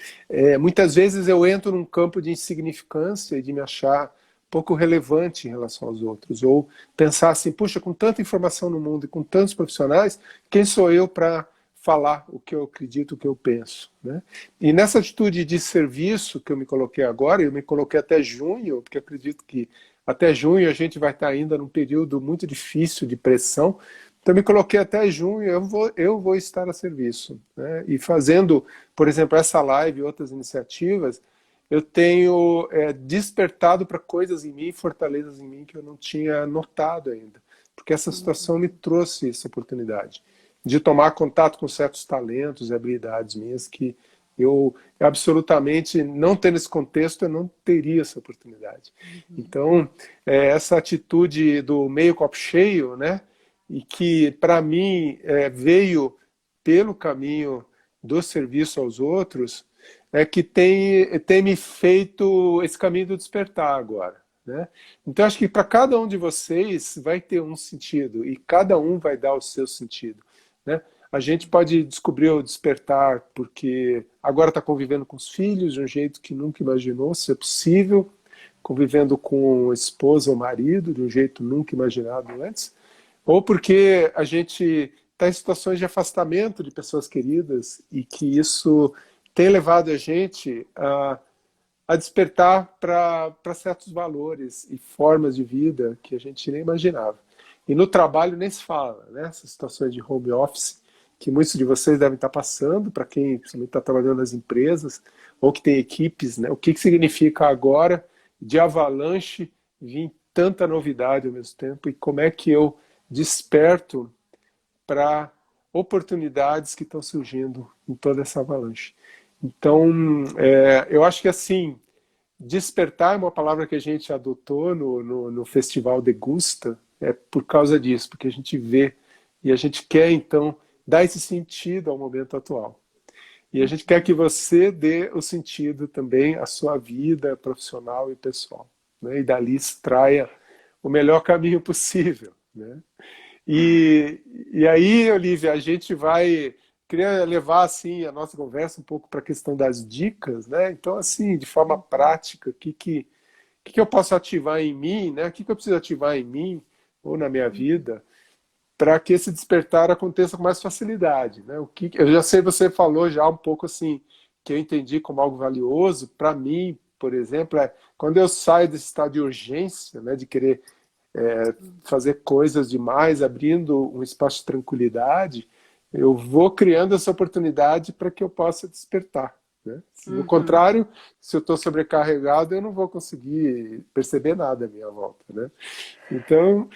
muitas vezes eu entro num campo de insignificância e de me achar pouco relevante em relação aos outros, ou pensar assim, puxa, com tanta informação no mundo e com tantos profissionais, quem sou eu para falar o que eu acredito, o que eu penso, né? E nessa atitude de serviço que eu me coloquei agora, eu me coloquei até junho, porque acredito que até junho a gente vai estar ainda num período muito difícil de pressão. Então, eu me coloquei até junho, eu vou estar a serviço, né? E fazendo, por exemplo, essa live e outras iniciativas, eu tenho despertado para coisas em mim, fortalezas em mim que eu não tinha notado ainda. Porque essa situação me trouxe essa oportunidade de tomar contato com certos talentos e habilidades minhas que eu absolutamente, não tendo esse contexto, eu não teria essa oportunidade. Então, essa atitude do meio copo cheio, né? E que, para mim, veio pelo caminho do serviço aos outros, que tem me feito esse caminho do despertar agora, né? Então, acho que para cada um de vocês vai ter um sentido, e cada um vai dar o seu sentido, né? A gente pode descobrir o despertar porque agora está convivendo com os filhos de um jeito que nunca imaginou ser possível, convivendo com a esposa ou marido de um jeito nunca imaginado antes, ou porque a gente está em situações de afastamento de pessoas queridas e que isso tem levado a gente a despertar para certos valores e formas de vida que a gente nem imaginava. E no trabalho nem se fala, né? Essas situações de home office que muitos de vocês devem estar passando, para quem principalmente está trabalhando nas empresas ou que tem equipes, né? O que significa agora de avalanche vir tanta novidade ao mesmo tempo e como é que eu desperto para oportunidades que estão surgindo em toda essa avalanche. Então, eu acho que assim, despertar é uma palavra que a gente adotou no Festival Degusta, por causa disso, porque a gente vê e a gente quer, então, dar esse sentido ao momento atual. E a gente quer que você dê o sentido também à sua vida profissional e pessoal, né? E dali extraia o melhor caminho possível, né? E, e aí, Olivia, a gente vai queria levar assim a nossa conversa um pouco para a questão das dicas, né? Então, assim, de forma prática, o que eu posso ativar em mim, né? O que eu preciso ativar em mim ou na minha vida para que esse despertar aconteça com mais facilidade, né? O que eu já sei, você falou já um pouco assim que eu entendi como algo valioso para mim, por exemplo, é quando eu saio desse estado de urgência, né, de querer fazer coisas demais, abrindo um espaço de tranquilidade, eu vou criando essa oportunidade para que eu possa despertar, né? No Uhum. contrário, se eu estou sobrecarregado, eu não vou conseguir perceber nada à minha volta, né? Então,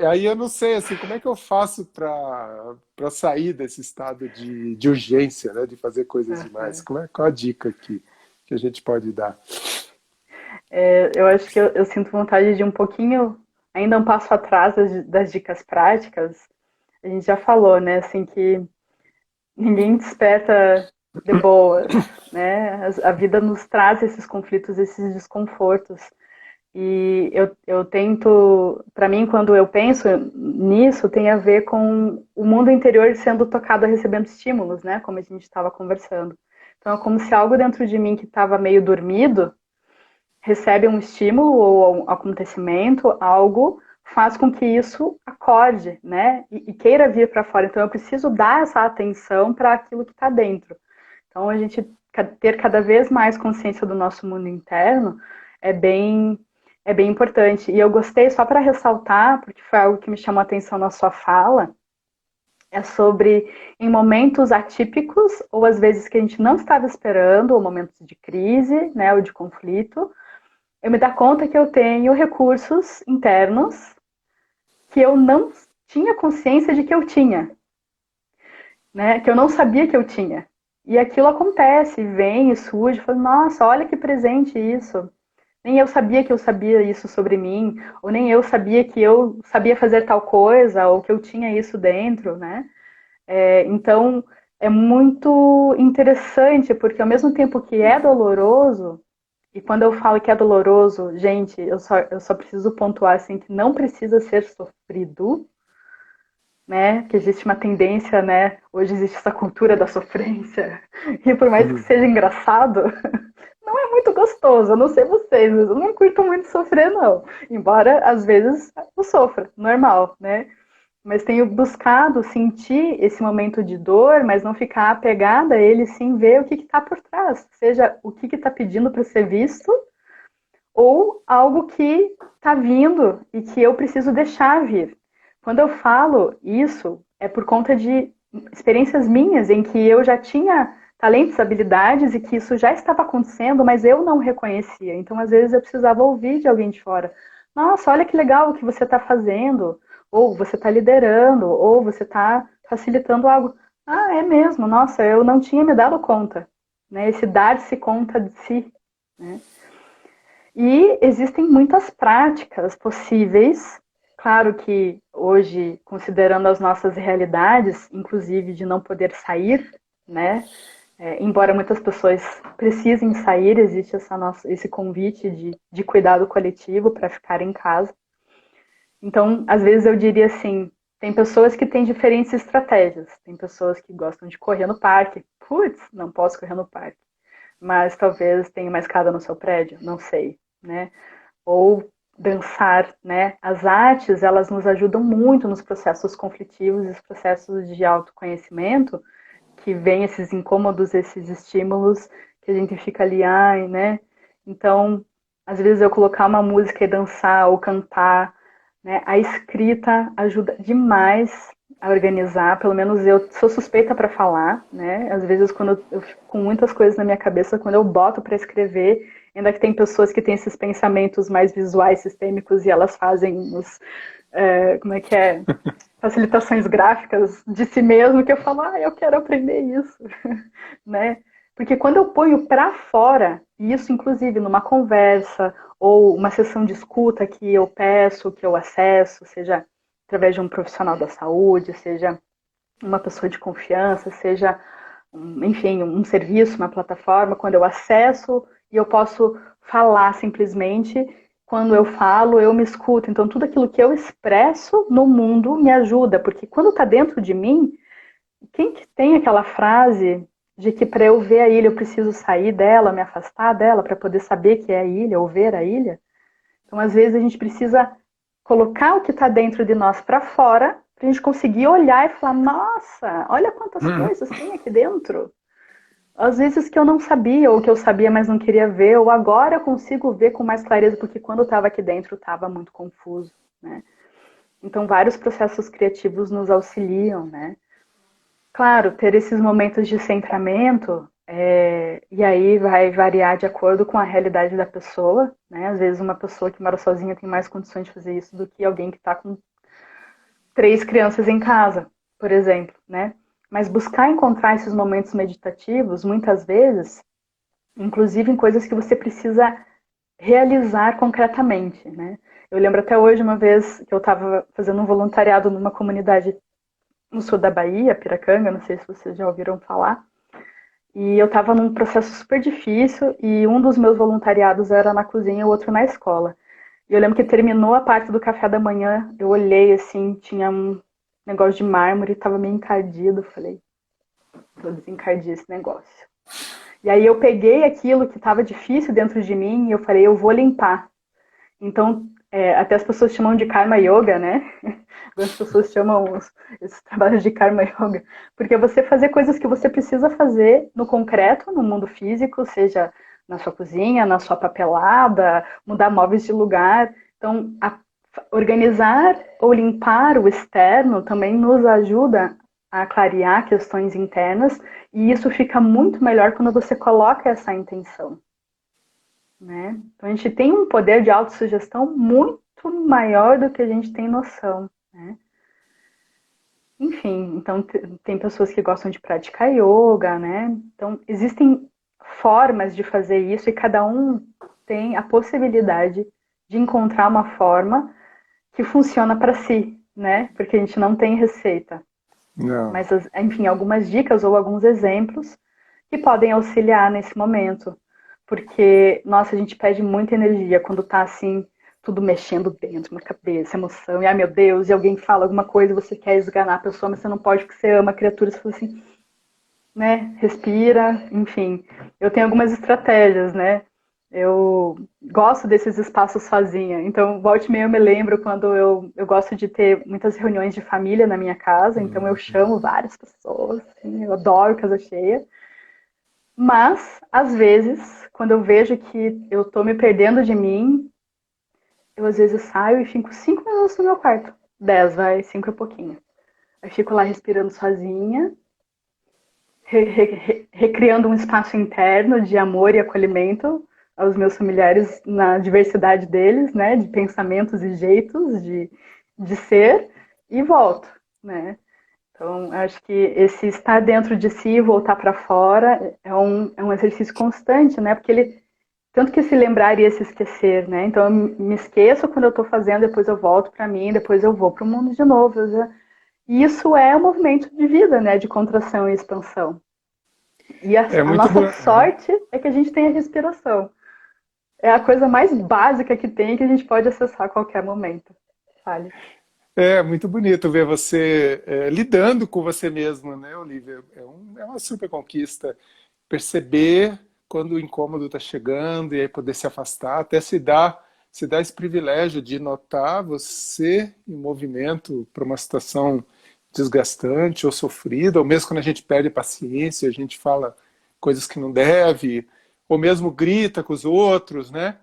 aí eu não sei, assim, como é que eu faço para sair desse estado de urgência, né? De fazer coisas demais? Uhum. Qual a dica que a gente pode dar? Eu acho que eu sinto vontade de um pouquinho, ainda um passo atrás das dicas práticas. A gente já falou, né, assim, que ninguém desperta de boas, né? A vida nos traz esses conflitos, esses desconfortos. E eu tento, para mim, quando eu penso nisso, tem a ver com o mundo interior sendo tocado, recebendo estímulos, né? Como a gente estava conversando. Então, é como se algo dentro de mim que estava meio dormido recebe um estímulo ou um acontecimento, algo faz com que isso acorde, né? E queira vir para fora. Então, eu preciso dar essa atenção para aquilo que está dentro. Então, a gente ter cada vez mais consciência do nosso mundo interno é bem, é bem importante. E eu gostei, só para ressaltar, porque foi algo que me chamou a atenção na sua fala, é sobre em momentos atípicos, ou às vezes que a gente não estava esperando, ou momentos de crise, né, ou de conflito, eu me dar conta que eu tenho recursos internos que eu não tinha consciência de que eu tinha, né? Que eu não sabia que eu tinha. E aquilo acontece, vem e surge, eu falo, nossa, olha que presente isso. Nem eu sabia que eu sabia isso sobre mim, ou nem eu sabia que eu sabia fazer tal coisa, ou que eu tinha isso dentro, né? Então, é muito interessante, porque ao mesmo tempo que é doloroso, e quando eu falo que é doloroso, gente, eu só preciso pontuar assim que não precisa ser sofrido, né? Que existe uma tendência, né? Hoje existe essa cultura da sofrência. E por mais que seja engraçado, não é muito gostoso. Eu não sei vocês, mas eu não curto muito sofrer, não. Embora às vezes eu sofra, normal, né? Mas tenho buscado sentir esse momento de dor, mas não ficar apegada a ele, sim ver o que está por trás. Seja o que está pedindo para ser visto, ou algo que está vindo e que eu preciso deixar vir. Quando eu falo isso, é por conta de experiências minhas em que eu já tinha talentos, habilidades e que isso já estava acontecendo, mas eu não reconhecia. Então, às vezes, eu precisava ouvir de alguém de fora. Nossa, olha que legal o que você está fazendo, ou você está liderando, ou você está facilitando algo. Ah, é mesmo, nossa, eu não tinha me dado conta. Né? Esse dar-se conta de si. Né? E existem muitas práticas possíveis. Claro que hoje, considerando as nossas realidades, inclusive de não poder sair, né? Embora muitas pessoas precisem sair, existe esse convite de cuidado coletivo para ficar em casa. Então, às vezes eu diria assim, tem pessoas que têm diferentes estratégias. Tem pessoas que gostam de correr no parque. Putz, não posso correr no parque. Mas talvez tenha uma escada no seu prédio, não sei, né? Ou dançar, né? As artes, elas nos ajudam muito nos processos conflitivos e os processos de autoconhecimento, que vem esses incômodos, esses estímulos, que a gente fica ali, ai, né? Então, às vezes eu colocar uma música e dançar ou cantar, né? A escrita ajuda demais a organizar, pelo menos eu sou suspeita para falar, né? Às vezes quando eu fico com muitas coisas na minha cabeça, quando eu boto para escrever, ainda que tem pessoas que têm esses pensamentos mais visuais, sistêmicos, e elas fazem como é que é? Facilitações gráficas de si mesmo, que eu falo, eu quero aprender isso, né? Porque quando eu ponho para fora, e isso inclusive numa conversa ou uma sessão de escuta que eu peço, que eu acesso, seja através de um profissional da saúde, seja uma pessoa de confiança, seja enfim, um serviço, uma plataforma, quando eu acesso e eu posso falar simplesmente. Quando eu falo, eu me escuto. Então, tudo aquilo que eu expresso no mundo me ajuda, porque quando está dentro de mim, quem que tem aquela frase de que para eu ver a ilha eu preciso sair dela, me afastar dela, para poder saber que é a ilha ou ver a ilha? Então, às vezes, a gente precisa colocar o que está dentro de nós para fora, para a gente conseguir olhar e falar: nossa, olha quantas coisas tem aqui dentro. Às vezes que eu não sabia, ou que eu sabia, mas não queria ver, ou agora eu consigo ver com mais clareza, porque quando eu estava aqui dentro estava muito confuso, né? Então, vários processos criativos nos auxiliam, né? Claro, ter esses momentos de centramento, e aí vai variar de acordo com a realidade da pessoa, né? Às vezes uma pessoa que mora sozinha tem mais condições de fazer isso do que alguém que está com 3 crianças em casa, por exemplo, né? Mas buscar encontrar esses momentos meditativos, muitas vezes, inclusive em coisas que você precisa realizar concretamente, né? Eu lembro até hoje, uma vez que eu estava fazendo um voluntariado numa comunidade no sul da Bahia, Piracanga, não sei se vocês já ouviram falar, e eu estava num processo super difícil e um dos meus voluntariados era na cozinha e o outro na escola. E eu lembro que terminou a parte do café da manhã, eu olhei assim, tinha um negócio de mármore, estava meio encardido, falei, vou desencardir esse negócio. E aí eu peguei aquilo que estava difícil dentro de mim e eu falei, eu vou limpar. Então, até as pessoas chamam de Karma Yoga, né? As pessoas chamam esses trabalhos de Karma Yoga, porque é você fazer coisas que você precisa fazer no concreto, no mundo físico, seja na sua cozinha, na sua papelada, mudar móveis de lugar. Então, organizar ou limpar o externo também nos ajuda a clarear questões internas, e isso fica muito melhor quando você coloca essa intenção, né? Então a gente tem um poder de autossugestão muito maior do que a gente tem noção, né? Enfim, então tem pessoas que gostam de praticar yoga, né? Então existem formas de fazer isso e cada um tem a possibilidade de encontrar uma forma que funciona para si, né? Porque a gente não tem receita. Não. Mas, enfim, algumas dicas ou alguns exemplos que podem auxiliar nesse momento. Porque, nossa, a gente perde muita energia quando tá assim, tudo mexendo dentro na cabeça, emoção, e ai meu Deus, e alguém fala alguma coisa, você quer esganar a pessoa, mas você não pode porque você ama a criatura, você fala assim, né, respira, enfim. Eu tenho algumas estratégias, né? Eu gosto desses espaços sozinha. Então, volta e meia eu me lembro quando eu gosto de ter muitas reuniões de família na minha casa, então eu chamo várias pessoas, assim, eu adoro casa cheia. Mas, às vezes, quando eu vejo que eu tô me perdendo de mim, eu às vezes saio e fico 5 minutos no meu quarto. 10, vai, 5 é pouquinho. Eu fico lá respirando sozinha, recriando um espaço interno de amor e acolhimento aos meus familiares na diversidade deles, né, de pensamentos e jeitos de ser, e volto, né. Então, acho que esse estar dentro de si e voltar para fora é um exercício constante, né, porque ele, tanto que se lembrar e se esquecer, né, então eu me esqueço quando eu estou fazendo, depois eu volto para mim, depois eu vou para o mundo de novo, e isso é um movimento de vida, né, de contração e expansão. E É a muito nossa bom. sorte é que a gente tem a respiração. É a coisa mais básica que tem que a gente pode acessar a qualquer momento. Fale. É muito bonito ver você lidando com você mesmo, né, Olivia? É uma super conquista perceber quando o incômodo está chegando e aí poder se afastar, até se dar esse privilégio de notar você em movimento para uma situação desgastante ou sofrida, ou mesmo quando a gente perde paciência, a gente fala coisas que não deve, ou mesmo grita com os outros, né?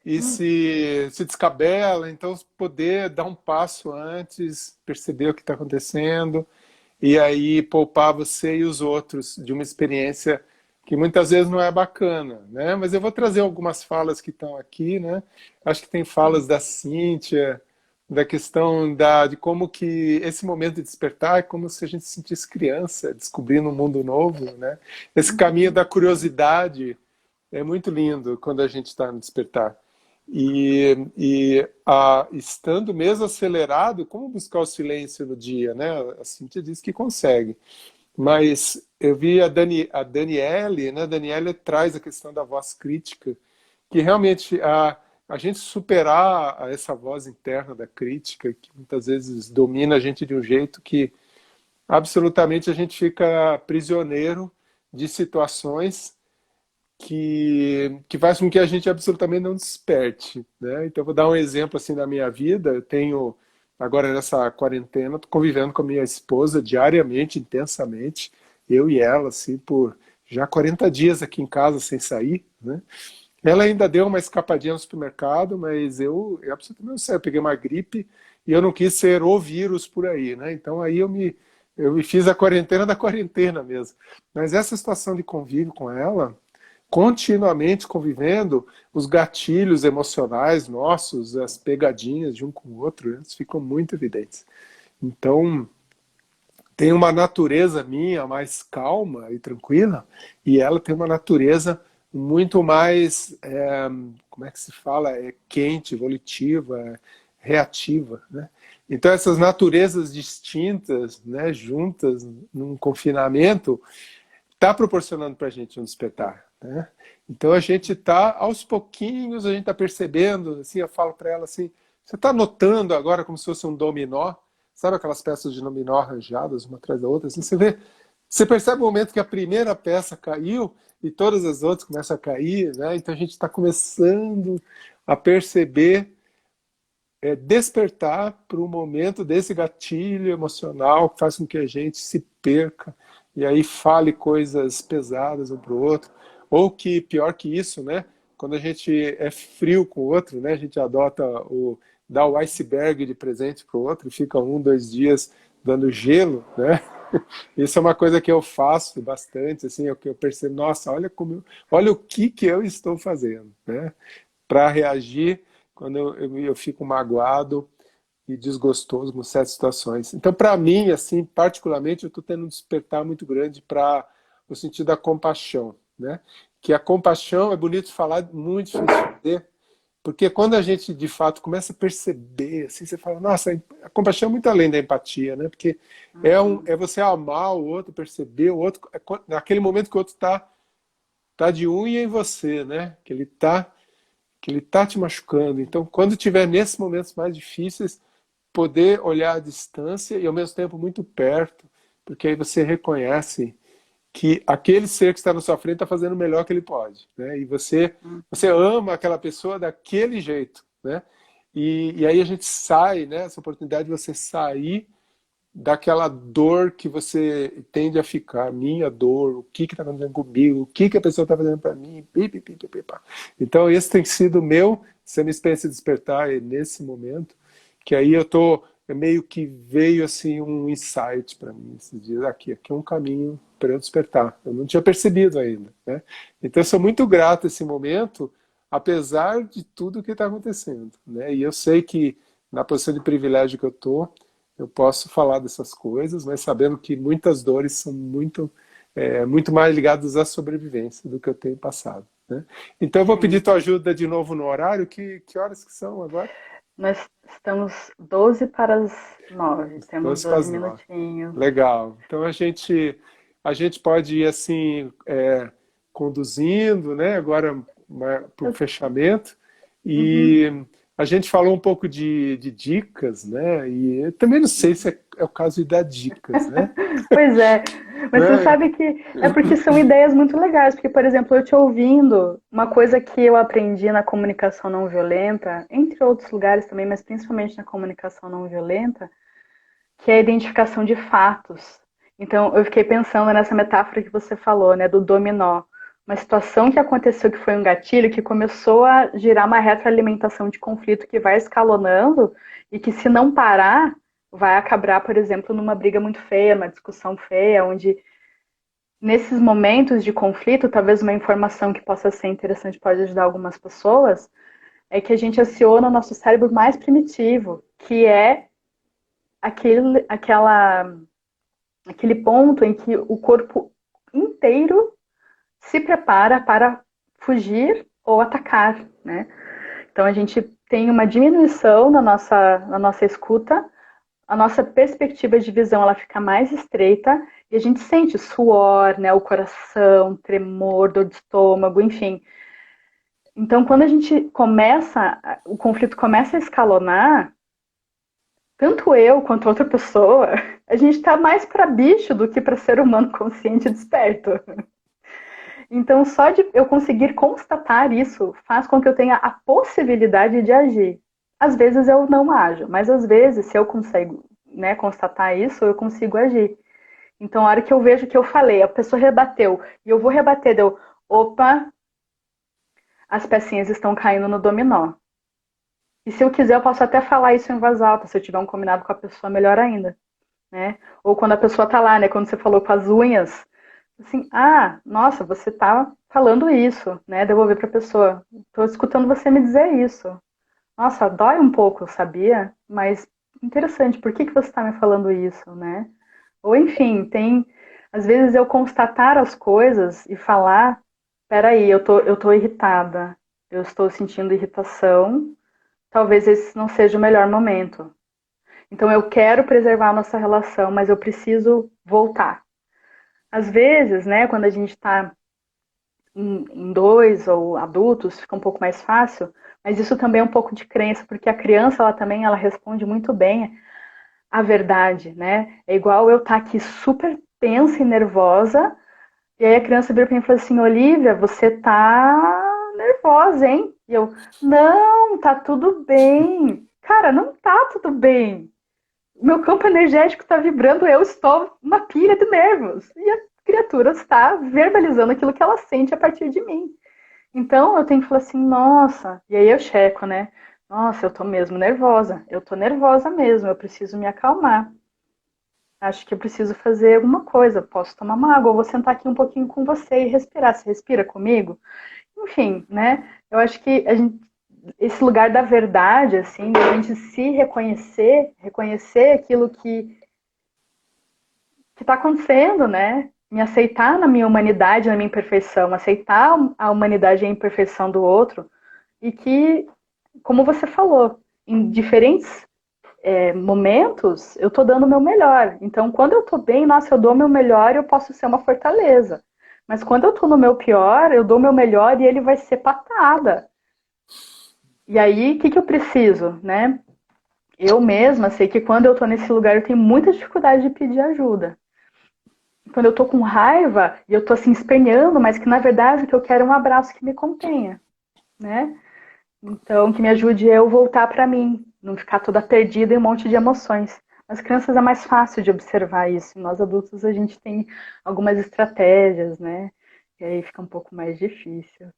E se descabela, então poder dar um passo antes, perceber o que está acontecendo, e aí poupar você e os outros de uma experiência que muitas vezes não é bacana, né? Mas eu vou trazer algumas falas que estão aqui, né? Acho que tem falas da Cíntia, da questão de como que esse momento de despertar é como se a gente se sentisse criança, descobrindo um mundo novo, né? Esse caminho da curiosidade é muito lindo quando a gente está no despertar. Estando mesmo acelerado, como buscar o silêncio no dia, né? A Cíntia diz que consegue. Mas eu vi a Daniele, né? A Daniele traz a questão da voz crítica, que realmente a gente superar essa voz interna da crítica, que muitas vezes domina a gente de um jeito que absolutamente a gente fica prisioneiro de situações que faz com que a gente absolutamente não desperte, né? Então, eu vou dar um exemplo assim da minha vida. Eu tenho, agora nessa quarentena, tô convivendo com a minha esposa diariamente, intensamente, eu e ela, assim, por já 40 dias aqui em casa sem sair, né? Ela ainda deu uma escapadinha no supermercado, mas eu absolutamente não sei, eu peguei uma gripe e eu não quis ser o vírus por aí, né? Então aí eu me fiz a quarentena da quarentena mesmo. Mas essa situação de convívio com ela, continuamente convivendo, os gatilhos emocionais nossos, as pegadinhas de um com o outro, eles ficam muito evidentes. Então, tem uma natureza minha mais calma e tranquila, e ela tem uma natureza muito mais, como é que se fala? Quente, volitiva, reativa, né? Então, essas naturezas distintas, né, juntas num confinamento, está proporcionando para a gente um despertar, né? Então a gente está, aos pouquinhos, a gente está percebendo, assim, eu falo para ela assim, você está notando agora como se fosse um dominó, sabe aquelas peças de dominó arranjadas uma atrás da outra, assim, você vê, você percebe o momento que a primeira peça caiu e todas as outras começam a cair, né? Então a gente está começando a perceber, despertar para o momento desse gatilho emocional que faz com que a gente se perca e aí fale coisas pesadas um para o outro, ou que, pior que isso, né? Quando a gente é frio com o outro, né? A gente adota dá o iceberg de presente para o outro e fica 1, 2 dias dando gelo, né? Isso é uma coisa que eu faço bastante, assim, é que eu percebo, nossa, olha o que eu estou fazendo, né? Para reagir quando eu fico magoado e desgostoso com certas situações. Então, para mim, assim, particularmente, eu estou tendo um despertar muito grande para o sentido da compaixão, né? Que a compaixão é bonito falar, muito difícil de fazer, porque quando a gente, de fato, começa a perceber, assim, você fala, nossa, a compaixão é muito além da empatia, né? Porque Uhum. é você amar o outro, perceber o outro, naquele momento que o outro tá de unha em você, né? Que ele tá te machucando. Então, quando tiver nesses momentos mais difíceis, poder olhar à distância e ao mesmo tempo muito perto, porque aí você reconhece que aquele ser que está na sua frente está fazendo o melhor que ele pode, né? E você ama aquela pessoa daquele jeito, né? E aí a gente sai, né? Essa oportunidade de você sair daquela dor que você tende a ficar, minha dor, o que está acontecendo comigo, o que a pessoa está fazendo para mim, pi, pi, pi, pi, pi, pá. Então esse tem sido essa minha experiência de despertar nesse momento, que aí eu tô meio que veio assim um insight para mim esses dias, aqui é um caminho para eu despertar. Eu não tinha percebido ainda, né? Então eu sou muito grato a esse momento, apesar de tudo que está acontecendo, né? E eu sei que na posição de privilégio que eu posso falar dessas coisas, mas sabendo que muitas dores são muito mais ligadas à sobrevivência do que eu tenho passado, né? Então eu vou pedir Sim. tua ajuda de novo no horário. Que horas que são agora? Nós estamos 12 para as 9. Temos 12 para 12 as 9. minutinhos. Legal. Então a gente pode ir assim, conduzindo, né? Agora para o fechamento. Uhum. E a gente falou um pouco de dicas, né? E eu também não sei se é o caso de dar dicas, né? Pois é, mas você Né? sabe que é porque são ideias muito legais, porque, por exemplo, eu te ouvindo, uma coisa que eu aprendi na comunicação não violenta, entre outros lugares também, mas principalmente na comunicação não violenta, que é a identificação de fatos. Então, eu fiquei pensando nessa metáfora que você falou, né, do dominó. Uma situação que aconteceu que foi um gatilho que começou a girar uma retroalimentação de conflito que vai escalonando e que, se não parar, vai acabar, por exemplo, numa briga muito feia, uma discussão feia, onde nesses momentos de conflito, talvez uma informação que possa ser interessante pode ajudar algumas pessoas, é que a gente aciona o nosso cérebro mais primitivo, que é aquele ponto em que o corpo inteiro se prepara para fugir ou atacar, né? Então a gente tem uma diminuição na nossa escuta a nossa perspectiva de visão ela fica mais estreita e a gente sente suor, né, o coração, tremor, dor de estômago, enfim. Então, quando a gente começa, o conflito começa a escalonar, tanto eu quanto outra pessoa, a gente está mais para bicho do que para ser humano consciente e desperto. Então, só de eu conseguir constatar isso faz com que eu tenha a possibilidade de agir. Às vezes eu não ajo, mas às vezes, se eu consigo, né, constatar isso, eu consigo agir. Então, a hora que eu vejo que eu falei, a pessoa rebateu, e eu vou rebater, deu, opa, as pecinhas estão caindo no dominó. E se eu quiser, eu posso até falar isso em voz alta, se eu tiver um combinado com a pessoa, melhor ainda, né? Ou quando a pessoa tá lá, né, quando você falou com as unhas, assim, ah, nossa, você tá falando isso, né? Devolver para a pessoa. Tô escutando você me dizer isso. Nossa, dói um pouco, sabia? Mas interessante, por que que você está me falando isso, né? Ou enfim, tem às vezes eu constatar as coisas e falar, peraí, eu tô irritada, eu estou sentindo irritação, talvez esse não seja o melhor momento. Então eu quero preservar a nossa relação, mas eu preciso voltar. Às vezes, né, quando a gente está em dois ou adultos, fica um pouco mais fácil, mas isso também é um pouco de crença, porque a criança, ela também, ela responde muito bem à verdade, né? É igual eu estar aqui super tensa e nervosa, e aí a criança vira para mim e fala assim, Olivia, você tá nervosa, hein? E eu, não, tá tudo bem. Cara, não tá tudo bem. O meu campo energético está vibrando, eu estou uma pilha de nervos. E a criatura está verbalizando aquilo que ela sente a partir de mim. Então eu tenho que falar assim, nossa, e aí eu checo, né? Nossa, eu tô mesmo nervosa, eu tô nervosa mesmo, eu preciso me acalmar. Acho que eu preciso fazer alguma coisa, posso tomar uma água, ou vou sentar aqui um pouquinho com você e respirar. Você respira comigo? Enfim, né? Eu acho que esse lugar da verdade, assim, de a gente se reconhecer, reconhecer aquilo que está acontecendo, né? Me aceitar na minha humanidade, na minha imperfeição, aceitar a humanidade e a imperfeição do outro, e que, como você falou, em diferentes momentos, eu estou dando o meu melhor. Então, quando eu estou bem, nossa, eu dou o meu melhor e eu posso ser uma fortaleza. Mas quando eu estou no meu pior, eu dou o meu melhor e ele vai ser patada. E aí, o que, que eu preciso, né? Eu mesma sei que quando eu estou nesse lugar, eu tenho muita dificuldade de pedir ajuda. Quando eu tô com raiva e eu tô assim esperneando, mas que na verdade o que eu quero é um abraço que me contenha, né? Então, que me ajude eu voltar para mim, não ficar toda perdida em um monte de emoções. As crianças é mais fácil de observar isso. Nós adultos a gente tem algumas estratégias, né? E aí fica um pouco mais difícil.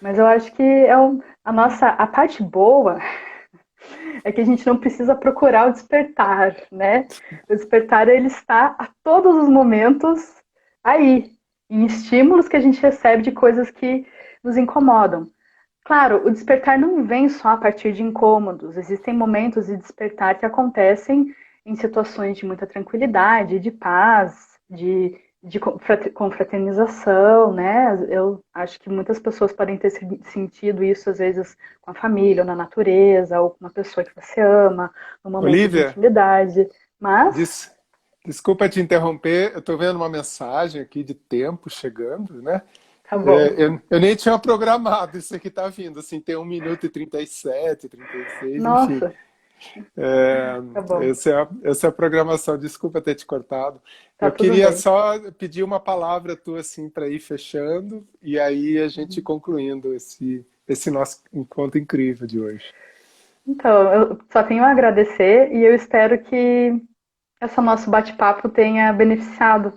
Mas eu acho que a parte boa é que a gente não precisa procurar o despertar, né? O despertar ele está a todos os momentos aí, em estímulos que a gente recebe de coisas que nos incomodam. Claro, o despertar não vem só a partir de incômodos. Existem momentos de despertar que acontecem em situações de muita tranquilidade, de paz, de confraternização, né? Eu acho que muitas pessoas podem ter sentido isso, às vezes, com a família, ou na natureza, ou com uma pessoa que você ama, num momento de Olivia, intimidade. Mas, des- desculpa te interromper, eu estou vendo uma mensagem aqui de tempo chegando, né? tá bom. Eu nem tinha programado isso aqui tá vindo, assim, tem 1 minuto e 37, 36, enfim. Nossa, tá bom. Essa é a programação, desculpa ter te cortado. Tá Eu tudo queria bem. só pedir uma palavra tua, assim, para ir fechando, e aí a gente concluindo esse nosso encontro incrível de hoje. Então, eu só tenho a agradecer e eu espero que esse nosso bate-papo tenha beneficiado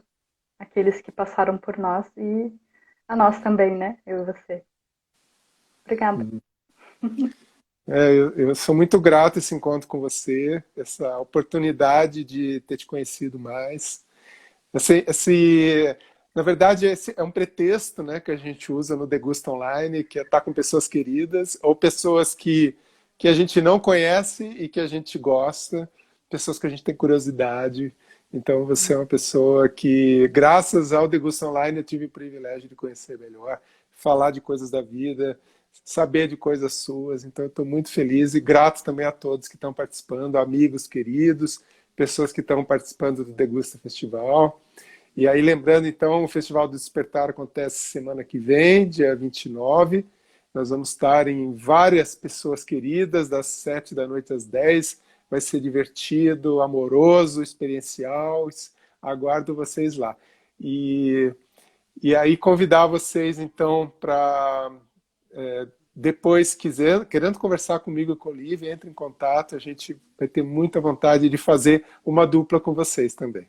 aqueles que passaram por nós e a nós também, né? Eu e você. Obrigada. Eu sou muito grato a esse encontro com você, essa oportunidade de ter te conhecido mais. Na verdade, esse é um pretexto, né, que a gente usa no Degusta Online, que é estar com pessoas queridas ou pessoas que a gente não conhece e que a gente gosta, pessoas que a gente tem curiosidade. Então, você é uma pessoa que, graças ao Degusta Online, eu tive o privilégio de conhecer melhor, falar de coisas da vida, saber de coisas suas. Então, eu estou muito feliz e grato também a todos que estão participando, amigos queridos, pessoas que estão participando do Degusta Festival. E aí, lembrando, então, o Festival do Despertar acontece semana que vem, dia 29. Nós vamos estar em várias pessoas queridas, das 7 da noite às 10. Vai ser divertido, amoroso, experiencial. Aguardo vocês lá. E aí, convidar vocês, então, para depois, querendo conversar comigo e com o Olivia, entre em contato. A gente vai ter muita vontade de fazer uma dupla com vocês também.